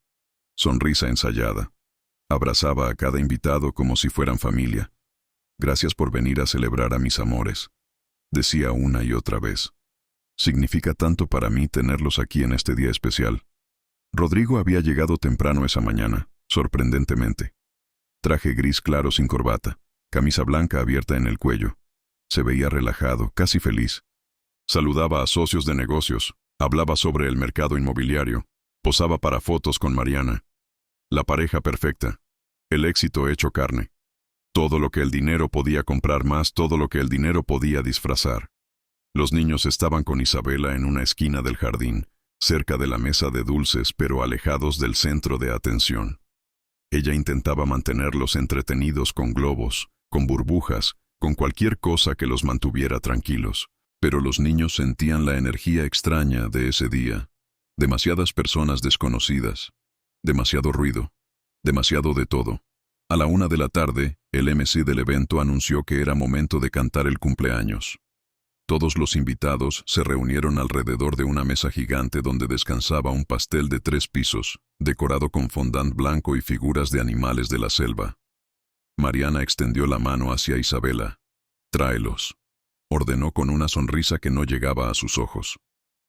Sonrisa ensayada. Abrazaba a cada invitado como si fueran familia. «Gracias por venir a celebrar a mis amores», decía una y otra vez. «Significa tanto para mí tenerlos aquí en este día especial». Rodrigo había llegado temprano esa mañana, sorprendentemente. Traje gris claro sin corbata, camisa blanca abierta en el cuello. Se veía relajado, casi feliz. Saludaba a socios de negocios, hablaba sobre el mercado inmobiliario, posaba para fotos con Mariana. La pareja perfecta, el éxito hecho carne. Todo lo que el dinero podía comprar más, todo lo que el dinero podía disfrazar. Los niños estaban con Isabela en una esquina del jardín, cerca de la mesa de dulces pero alejados del centro de atención. Ella intentaba mantenerlos entretenidos con globos, con burbujas, con cualquier cosa que los mantuviera tranquilos. Pero los niños sentían la energía extraña de ese día. Demasiadas personas desconocidas. Demasiado ruido. Demasiado de todo. A la 1 de la tarde, el MC del evento anunció que era momento de cantar el cumpleaños. Todos los invitados se reunieron alrededor de una mesa gigante donde descansaba un pastel de 3 pisos, decorado con fondant blanco y figuras de animales de la selva. Mariana extendió la mano hacia Isabela. «Tráelos», ordenó con una sonrisa que no llegaba a sus ojos.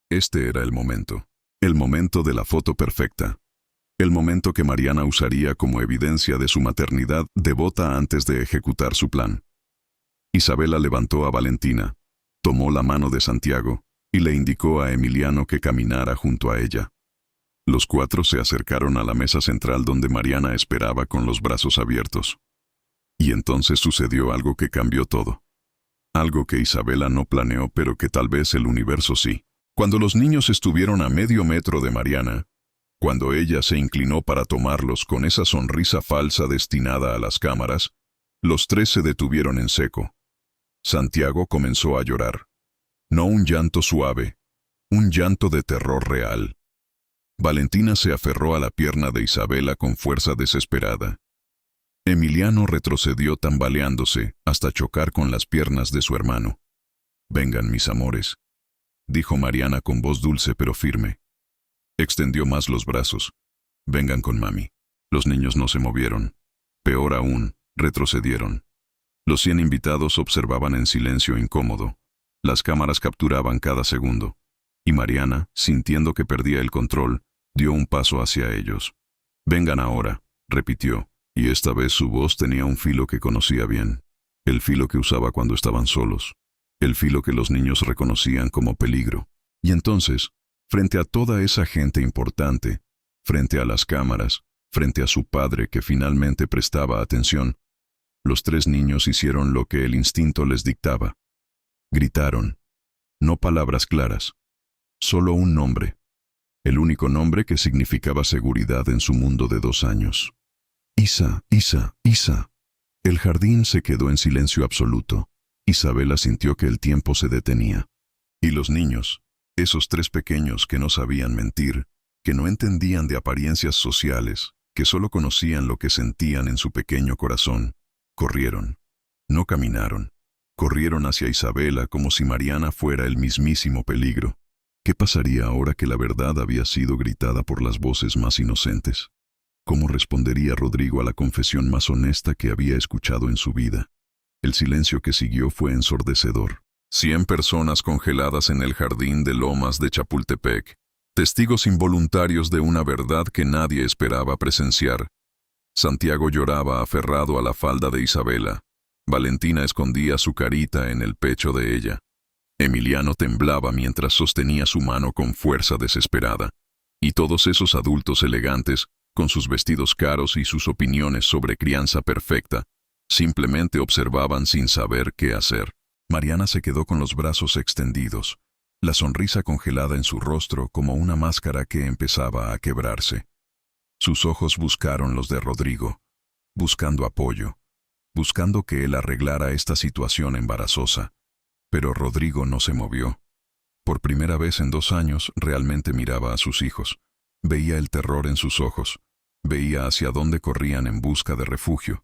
Este era el momento. El momento de la foto perfecta. El momento que Mariana usaría como evidencia de su maternidad devota antes de ejecutar su plan. Isabela levantó a Valentina, tomó la mano de Santiago y le indicó a Emiliano que caminara junto a ella. Los cuatro se acercaron a la mesa central donde Mariana esperaba con los brazos abiertos. Y entonces sucedió algo que cambió todo. Algo que Isabela no planeó, pero que tal vez el universo sí. Cuando los niños estuvieron a medio metro de Mariana, cuando ella se inclinó para tomarlos con esa sonrisa falsa destinada a las cámaras, los tres se detuvieron en seco. Santiago comenzó a llorar. No un llanto suave, un llanto de terror real. Valentina se aferró a la pierna de Isabela con fuerza desesperada. Emiliano retrocedió tambaleándose hasta chocar con las piernas de su hermano. «Vengan, mis amores», dijo Mariana con voz dulce pero firme. Extendió más los brazos. «Vengan con mami». Los niños no se movieron. Peor aún, retrocedieron. Los 100 invitados observaban en silencio incómodo. Las cámaras capturaban cada segundo. Y Mariana, sintiendo que perdía el control, dio un paso hacia ellos. «Vengan ahora», repitió, y esta vez su voz tenía un filo que conocía bien. El filo que usaba cuando estaban solos. El filo que los niños reconocían como peligro. Y entonces, frente a toda esa gente importante, frente a las cámaras, frente a su padre que finalmente prestaba atención, los tres niños hicieron lo que el instinto les dictaba. Gritaron. No palabras claras. Solo un nombre. El único nombre que significaba seguridad en su mundo de 2 años. «Isa, Isa, Isa». El jardín se quedó en silencio absoluto. Isabela sintió que el tiempo se detenía. Y los niños, esos 3 pequeños que no sabían mentir, que no entendían de apariencias sociales, que solo conocían lo que sentían en su pequeño corazón, corrieron. No caminaron. Corrieron hacia Isabela como si Mariana fuera el mismísimo peligro. ¿Qué pasaría ahora que la verdad había sido gritada por las voces más inocentes? ¿Cómo respondería Rodrigo a la confesión más honesta que había escuchado en su vida? El silencio que siguió fue ensordecedor. 100 personas congeladas en el jardín de Lomas de Chapultepec, testigos involuntarios de una verdad que nadie esperaba presenciar. Santiago lloraba aferrado a la falda de Isabela. Valentina escondía su carita en el pecho de ella. Emiliano temblaba mientras sostenía su mano con fuerza desesperada. Y todos esos adultos elegantes, con sus vestidos caros y sus opiniones sobre crianza perfecta, simplemente observaban sin saber qué hacer. Mariana se quedó con los brazos extendidos, la sonrisa congelada en su rostro como una máscara que empezaba a quebrarse. Sus ojos buscaron los de Rodrigo, buscando apoyo, buscando que él arreglara esta situación embarazosa. Pero Rodrigo no se movió. Por primera vez en 2 años realmente miraba a sus hijos. Veía el terror en sus ojos. Veía hacia dónde corrían en busca de refugio.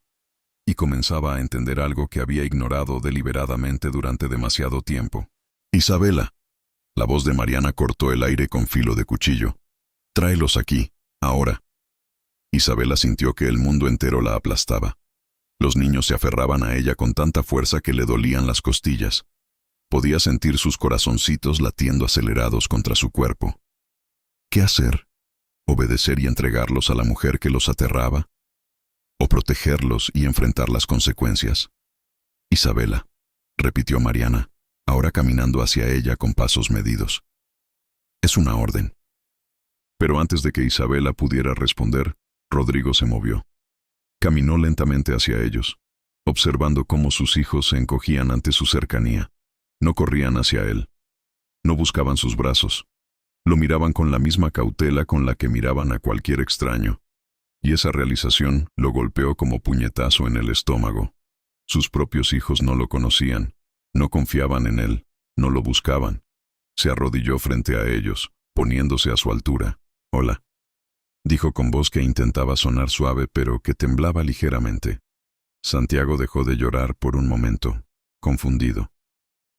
Y comenzaba a entender algo que había ignorado deliberadamente durante demasiado tiempo. «Isabela». La voz de Mariana cortó el aire con filo de cuchillo. «Tráelos aquí, ahora». Isabela sintió que el mundo entero la aplastaba. Los niños se aferraban a ella con tanta fuerza que le dolían las costillas. Podía sentir sus corazoncitos latiendo acelerados contra su cuerpo. ¿Qué hacer? ¿Obedecer y entregarlos a la mujer que los aterraba? ¿O protegerlos y enfrentar las consecuencias? «Isabela», repitió Mariana, ahora caminando hacia ella con pasos medidos. «Es una orden». Pero antes de que Isabela pudiera responder, Rodrigo se movió. Caminó lentamente hacia ellos, observando cómo sus hijos se encogían ante su cercanía. No corrían hacia él. No buscaban sus brazos. Lo miraban con la misma cautela con la que miraban a cualquier extraño. Y esa realización lo golpeó como puñetazo en el estómago. Sus propios hijos no lo conocían, no confiaban en él, no lo buscaban. Se arrodilló frente a ellos, poniéndose a su altura. «Hola», dijo con voz que intentaba sonar suave pero que temblaba ligeramente. Santiago dejó de llorar por un momento, confundido.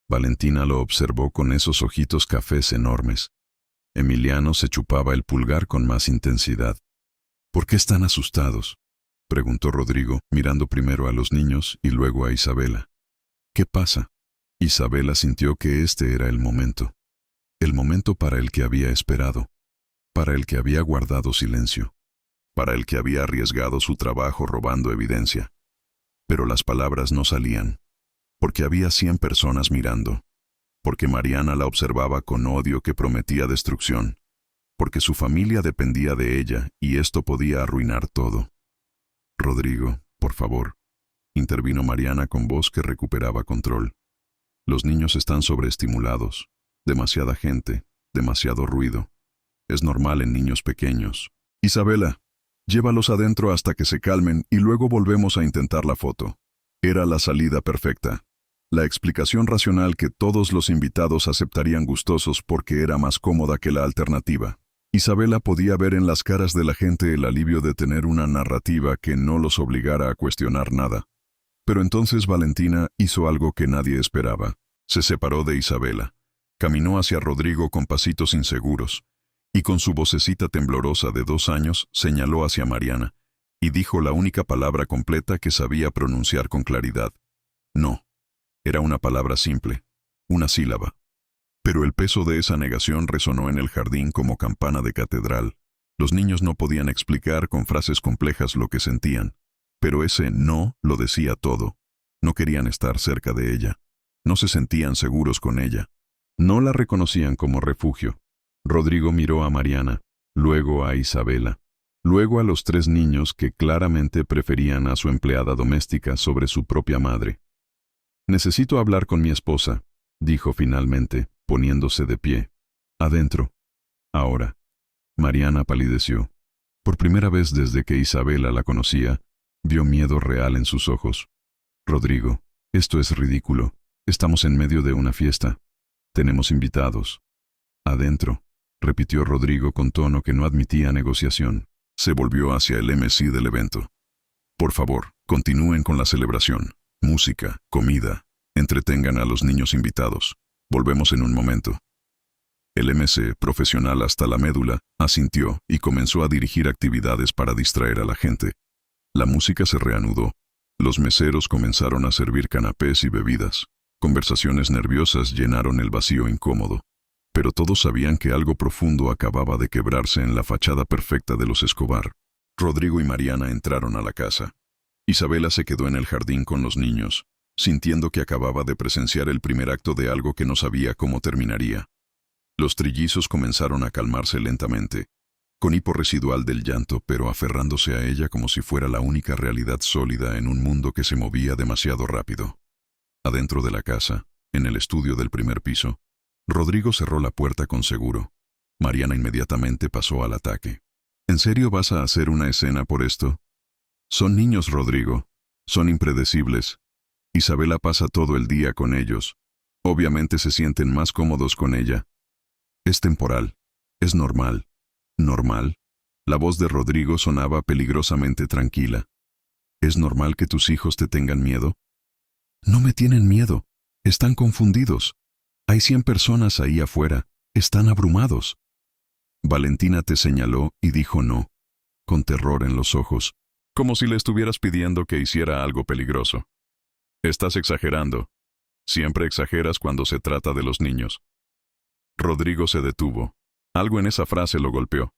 Valentina lo observó con esos ojitos cafés enormes. Emiliano se chupaba el pulgar con más intensidad. «¿Por qué están asustados?», preguntó Rodrigo, mirando primero a los niños y luego a Isabela. ¿Qué pasa? Isabela sintió que este era el momento para el que había esperado, para el que había guardado silencio, para el que había arriesgado su trabajo robando evidencia. Pero las palabras no salían, porque había 100 personas mirando, porque Mariana la observaba con odio que prometía destrucción, porque su familia dependía de ella y esto podía arruinar todo. Rodrigo, por favor, intervino Mariana con voz que recuperaba control. Los niños están sobreestimulados, demasiada gente, demasiado ruido. Es normal en niños pequeños. Isabela, llévalos adentro hasta que se calmen y luego volvemos a intentar la foto. Era la salida perfecta. La explicación racional que todos los invitados aceptarían gustosos porque era más cómoda que la alternativa. Isabela podía ver en las caras de la gente el alivio de tener una narrativa que no los obligara a cuestionar nada. Pero entonces Valentina hizo algo que nadie esperaba. Se separó de Isabela, caminó hacia Rodrigo con pasitos inseguros, y con su vocecita temblorosa de 2 años señaló hacia Mariana, y dijo la única palabra completa que sabía pronunciar con claridad. No. Era una palabra simple, una sílaba. Pero el peso de esa negación resonó en el jardín como campana de catedral. Los niños no podían explicar con frases complejas lo que sentían, pero ese no lo decía todo. No querían estar cerca de ella. No se sentían seguros con ella. No la reconocían como refugio. Rodrigo miró a Mariana, luego a Isabela, luego a los 3 niños que claramente preferían a su empleada doméstica sobre su propia madre. «Necesito hablar con mi esposa», dijo finalmente, poniéndose de pie. «Adentro. Ahora». Mariana palideció. Por primera vez desde que Isabela la conocía, vio miedo real en sus ojos. «Rodrigo, esto es ridículo. Estamos en medio de una fiesta. Tenemos invitados». «Adentro», repitió Rodrigo con tono que no admitía negociación. Se volvió hacia el MC del evento. «Por favor, continúen con la celebración. Música, comida, entretengan a los niños invitados. Volvemos en un momento». El MC, profesional hasta la médula, asintió y comenzó a dirigir actividades para distraer a la gente. La música se reanudó. Los meseros comenzaron a servir canapés y bebidas. Conversaciones nerviosas llenaron el vacío incómodo. Pero todos sabían que algo profundo acababa de quebrarse en la fachada perfecta de los Escobar. Rodrigo y Mariana entraron a la casa. Isabela se quedó en el jardín con los niños, sintiendo que acababa de presenciar el primer acto de algo que no sabía cómo terminaría. Los trillizos comenzaron a calmarse lentamente, con hipo residual del llanto, pero aferrándose a ella como si fuera la única realidad sólida en un mundo que se movía demasiado rápido. Adentro de la casa, en el estudio del primer piso, Rodrigo cerró la puerta con seguro. Mariana inmediatamente pasó al ataque. ¿En serio vas a hacer una escena por esto? Son niños, Rodrigo. Son impredecibles. Isabela pasa todo el día con ellos. Obviamente se sienten más cómodos con ella. Es temporal. Es normal. ¿Normal? La voz de Rodrigo sonaba peligrosamente tranquila. ¿Es normal que tus hijos te tengan miedo? No me tienen miedo. Están confundidos. Hay 100 personas ahí afuera. Están abrumados. Valentina te señaló y dijo no, con terror en los ojos, como si le estuvieras pidiendo que hiciera algo peligroso. Estás exagerando. Siempre exageras cuando se trata de los niños. Rodrigo se detuvo. Algo en esa frase lo golpeó.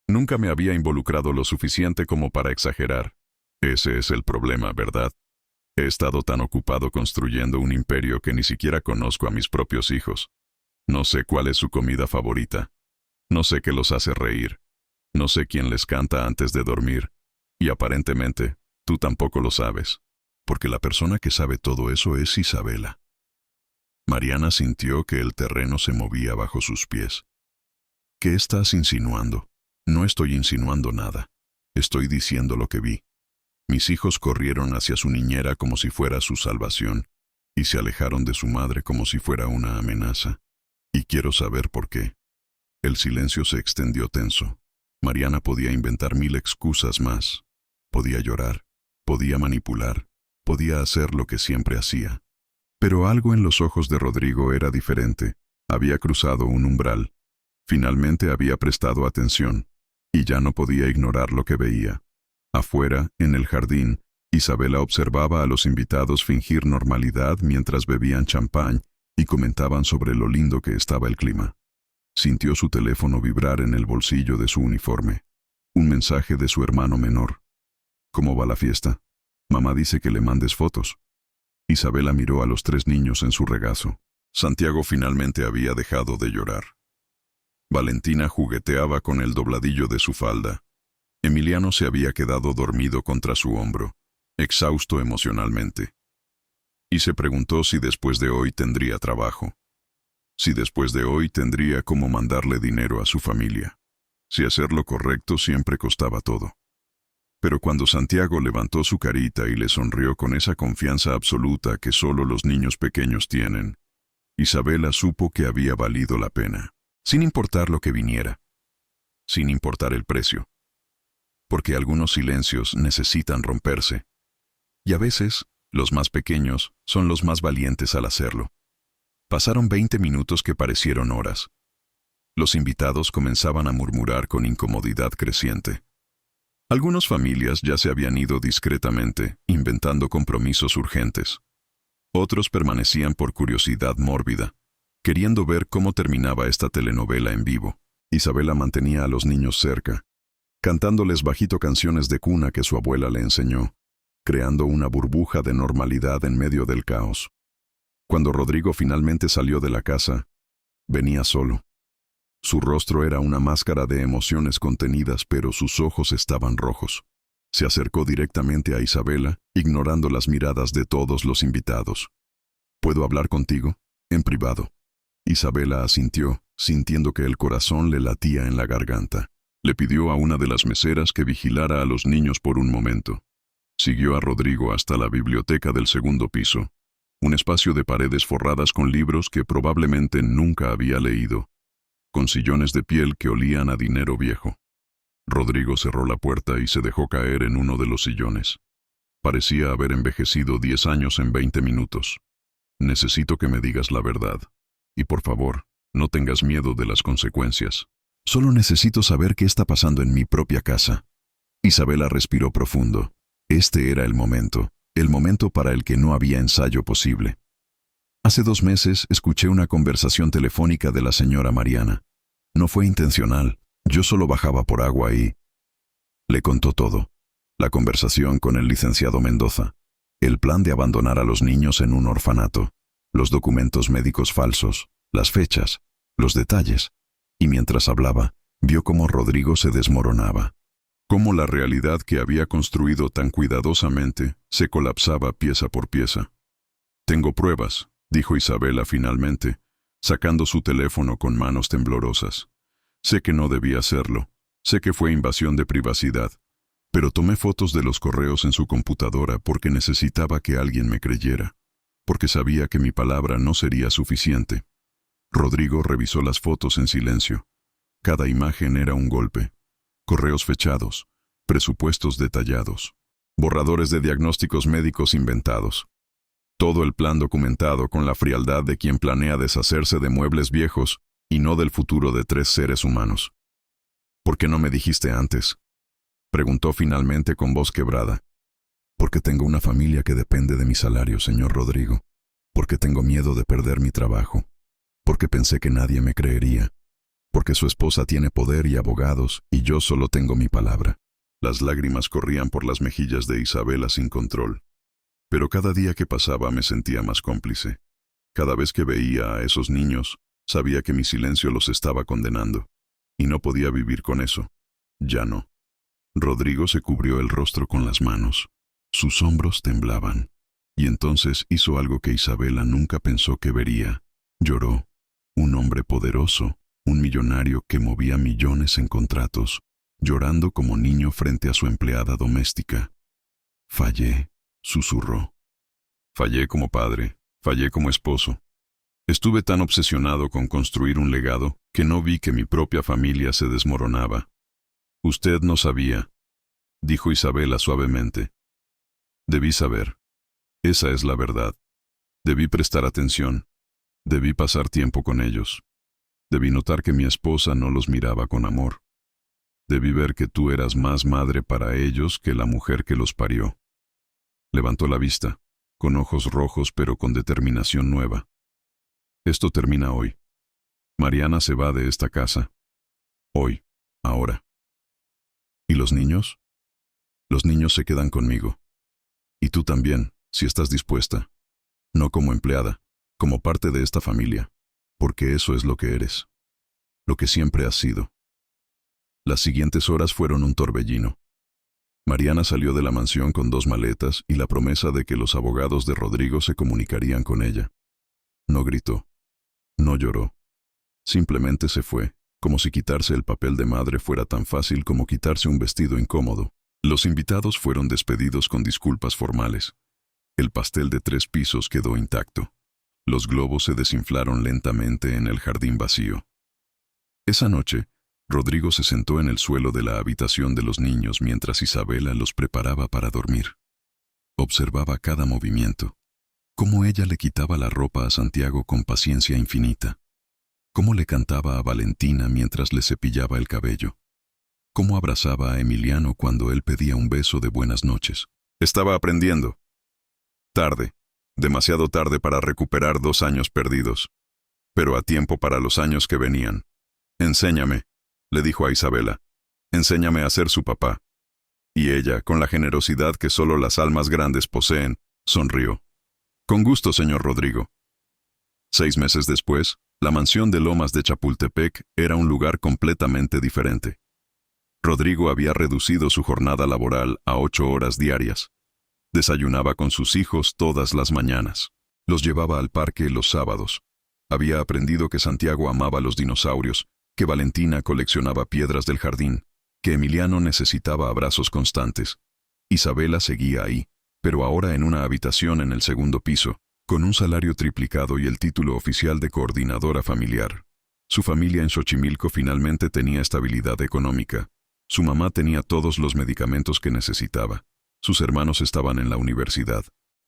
Nunca me había involucrado lo suficiente como para exagerar. Ese es el problema, ¿verdad? He estado tan ocupado construyendo un imperio que ni siquiera conozco a mis propios hijos. No sé cuál es su comida favorita. No sé qué los hace reír. No sé quién les canta antes de dormir. Y aparentemente, tú tampoco lo sabes. Porque la persona que sabe todo eso es Isabela. Mariana sintió que el terreno se movía bajo sus pies. ¿Qué estás insinuando? No estoy insinuando nada. Estoy diciendo lo que vi. Mis hijos corrieron hacia su niñera como si fuera su salvación, y se alejaron de su madre como si fuera una amenaza. Y quiero saber por qué. El silencio se extendió tenso. Mariana podía inventar 1000 excusas más. Podía llorar, podía manipular, podía hacer lo que siempre hacía. Pero algo en los ojos de Rodrigo era diferente. Había cruzado un umbral. Finalmente había prestado atención, y ya no podía ignorar lo que veía. Afuera, en el jardín, Isabela observaba a los invitados fingir normalidad mientras bebían champán y comentaban sobre lo lindo que estaba el clima. Sintió su teléfono vibrar en el bolsillo de su uniforme. Un mensaje de su hermano menor. ¿Cómo va la fiesta? Mamá dice que le mandes fotos. Isabela miró a los 3 niños en su regazo. Santiago finalmente había dejado de llorar. Valentina jugueteaba con el dobladillo de su falda. Emiliano se había quedado dormido contra su hombro, exhausto emocionalmente. Y se preguntó si después de hoy tendría trabajo. Si después de hoy tendría cómo mandarle dinero a su familia. Si hacer lo correcto siempre costaba todo. Pero cuando Santiago levantó su carita y le sonrió con esa confianza absoluta que solo los niños pequeños tienen, Isabela supo que había valido la pena, sin importar lo que viniera, sin importar el precio. Porque algunos silencios necesitan romperse. Y a veces, los más pequeños son los más valientes al hacerlo. Pasaron 20 minutos que parecieron horas. Los invitados comenzaban a murmurar con incomodidad creciente. Algunas familias ya se habían ido discretamente, inventando compromisos urgentes. Otros permanecían por curiosidad mórbida, queriendo ver cómo terminaba esta telenovela en vivo. Isabela mantenía a los niños cerca, cantándoles bajito canciones de cuna que su abuela le enseñó, creando una burbuja de normalidad en medio del caos. Cuando Rodrigo finalmente salió de la casa, venía solo. Su rostro era una máscara de emociones contenidas, pero sus ojos estaban rojos. Se acercó directamente a Isabela, ignorando las miradas de todos los invitados. ¿Puedo hablar contigo? En privado. Isabela asintió, sintiendo que el corazón le latía en la garganta. Le pidió a una de las meseras que vigilara a los niños por un momento. Siguió a Rodrigo hasta la biblioteca del segundo piso, un espacio de paredes forradas con libros que probablemente nunca había leído, con sillones de piel que olían a dinero viejo. Rodrigo cerró la puerta y se dejó caer en uno de los sillones. Parecía haber envejecido 10 años en 20 minutos. Necesito que me digas la verdad. Y por favor, no tengas miedo de las consecuencias. Solo necesito saber qué está pasando en mi propia casa. Isabela respiró profundo. Este era el momento para el que no había ensayo posible. Hace 2 meses escuché una conversación telefónica de la señora Mariana. No fue intencional, yo solo bajaba por agua y... Le contó todo. La conversación con el licenciado Mendoza, el plan de abandonar a los niños en un orfanato, los documentos médicos falsos, las fechas, los detalles. Y mientras hablaba, vio cómo Rodrigo se desmoronaba. Cómo la realidad que había construido tan cuidadosamente se colapsaba pieza por pieza. Tengo pruebas, dijo Isabela finalmente, sacando su teléfono con manos temblorosas. Sé que no debía hacerlo, sé que fue invasión de privacidad, pero tomé fotos de los correos en su computadora porque necesitaba que alguien me creyera, porque sabía que mi palabra no sería suficiente. Rodrigo revisó las fotos en silencio. Cada imagen era un golpe. Correos fechados, presupuestos detallados, borradores de diagnósticos médicos inventados. Todo el plan documentado con la frialdad de quien planea deshacerse de muebles viejos y no del futuro de 3 seres humanos. ¿Por qué no me dijiste antes?, preguntó finalmente con voz quebrada. Porque tengo una familia que depende de mi salario, señor Rodrigo. Porque tengo miedo de perder mi trabajo. Porque pensé que nadie me creería. Porque su esposa tiene poder y abogados, y yo solo tengo mi palabra. Las lágrimas corrían por las mejillas de Isabela sin control. Pero cada día que pasaba me sentía más cómplice. Cada vez que veía a esos niños, sabía que mi silencio los estaba condenando. Y no podía vivir con eso. Ya no. Rodrigo se cubrió el rostro con las manos. Sus hombros temblaban. Y entonces hizo algo que Isabela nunca pensó que vería. Lloró. Un hombre poderoso, un millonario que movía millones en contratos, llorando como niño frente a su empleada doméstica. Fallé, susurró. Fallé como padre, fallé como esposo. Estuve tan obsesionado con construir un legado que no vi que mi propia familia se desmoronaba. Usted no sabía, dijo Isabela suavemente. Debí saber. Esa es la verdad. Debí prestar atención. Debí pasar tiempo con ellos. Debí notar que mi esposa no los miraba con amor. Debí ver que tú eras más madre para ellos que la mujer que los parió. Levantó la vista, con ojos rojos pero con determinación nueva. Esto termina hoy. Mariana se va de esta casa. Hoy, ahora. ¿Y los niños? Los niños se quedan conmigo. Y tú también, si estás dispuesta. No como empleada, como parte de esta familia, porque eso es lo que eres. Lo que siempre has sido. Las siguientes horas fueron un torbellino. Mariana salió de la mansión con 2 maletas y la promesa de que los abogados de Rodrigo se comunicarían con ella. No gritó. No lloró. Simplemente se fue, como si quitarse el papel de madre fuera tan fácil como quitarse un vestido incómodo. Los invitados fueron despedidos con disculpas formales. El pastel de 3 pisos quedó intacto. Los globos se desinflaron lentamente en el jardín vacío. Esa noche, Rodrigo se sentó en el suelo de la habitación de los niños mientras Isabela los preparaba para dormir. Observaba cada movimiento. Cómo ella le quitaba la ropa a Santiago con paciencia infinita. Cómo le cantaba a Valentina mientras le cepillaba el cabello. Cómo abrazaba a Emiliano cuando él pedía un beso de buenas noches. Estaba aprendiendo. Tarde, demasiado tarde para recuperar 2 años perdidos, pero a tiempo para los años que venían. Enséñame, le dijo a Isabela. Enséñame a ser su papá. Y ella, con la generosidad que solo las almas grandes poseen, sonrió. Con gusto, señor Rodrigo. 6 meses después, la mansión de Lomas de Chapultepec era un lugar completamente diferente. Rodrigo había reducido su jornada laboral a 8 horas diarias. Desayunaba con sus hijos todas las mañanas. Los llevaba al parque los sábados. Había aprendido que Santiago amaba los dinosaurios, que Valentina coleccionaba piedras del jardín, que Emiliano necesitaba abrazos constantes. Isabela seguía ahí, pero ahora en una habitación en el 2º piso, con un salario triplicado y el título oficial de coordinadora familiar. Su familia en Xochimilco finalmente tenía estabilidad económica. Su mamá tenía todos los medicamentos que necesitaba. Sus hermanos estaban en la universidad.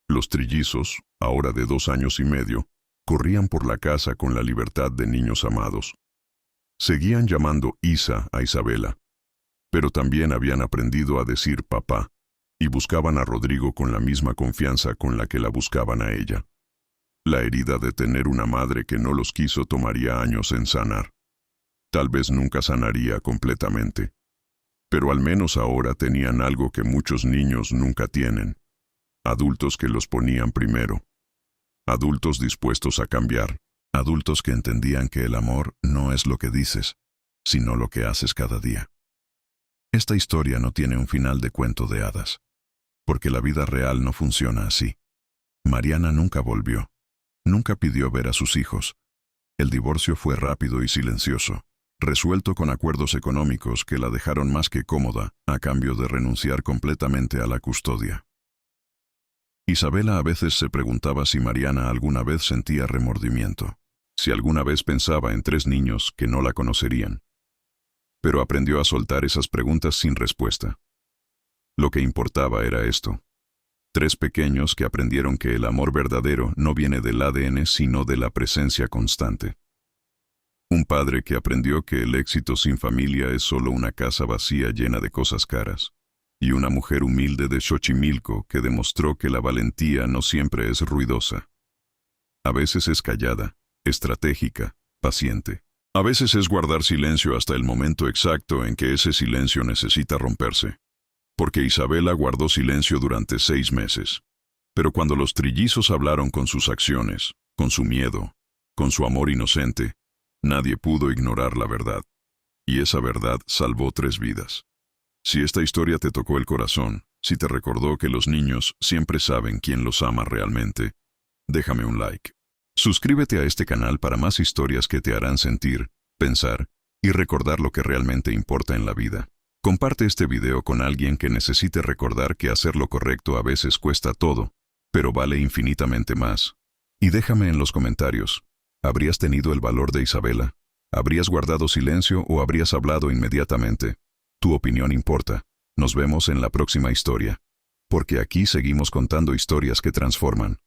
Los trillizos, ahora de 2 años y medio, corrían por la casa con la libertad de niños amados. Seguían llamando Isa a Isabela, pero también habían aprendido a decir papá, y buscaban a Rodrigo con la misma confianza con la que la buscaban a ella. La herida de tener una madre que no los quiso tomaría años en sanar. Tal vez nunca sanaría completamente. Pero al menos ahora tenían algo que muchos niños nunca tienen. Adultos que los ponían primero. Adultos dispuestos a cambiar. Adultos que entendían que el amor no es lo que dices, sino lo que haces cada día. Esta historia no tiene un final de cuento de hadas, porque la vida real no funciona así. Mariana nunca volvió. Nunca pidió ver a sus hijos. El divorcio fue rápido y silencioso, resuelto con acuerdos económicos que la dejaron más que cómoda, a cambio de renunciar completamente a la custodia. Isabela a veces se preguntaba si Mariana alguna vez sentía remordimiento, si alguna vez pensaba en 3 niños que no la conocerían. Pero aprendió a soltar esas preguntas sin respuesta. Lo que importaba era esto. 3 pequeños que aprendieron que el amor verdadero no viene del ADN sino de la presencia constante. Un padre que aprendió que el éxito sin familia es solo una casa vacía llena de cosas caras. Y una mujer humilde de Xochimilco que demostró que la valentía no siempre es ruidosa. A veces es callada, estratégica, paciente. A veces es guardar silencio hasta el momento exacto en que ese silencio necesita romperse. Porque Isabela guardó silencio durante 6 meses. Pero cuando los trillizos hablaron con sus acciones, con su miedo, con su amor inocente, nadie pudo ignorar la verdad. Y esa verdad salvó 3 vidas. Si esta historia te tocó el corazón, si te recordó que los niños siempre saben quién los ama realmente, déjame un like. Suscríbete a este canal para más historias que te harán sentir, pensar y recordar lo que realmente importa en la vida. Comparte este video con alguien que necesite recordar que hacer lo correcto a veces cuesta todo, pero vale infinitamente más. Y déjame en los comentarios, ¿habrías tenido el valor de Isabela? ¿Habrías guardado silencio o habrías hablado inmediatamente? Tu opinión importa. Nos vemos en la próxima historia. Porque aquí seguimos contando historias que transforman.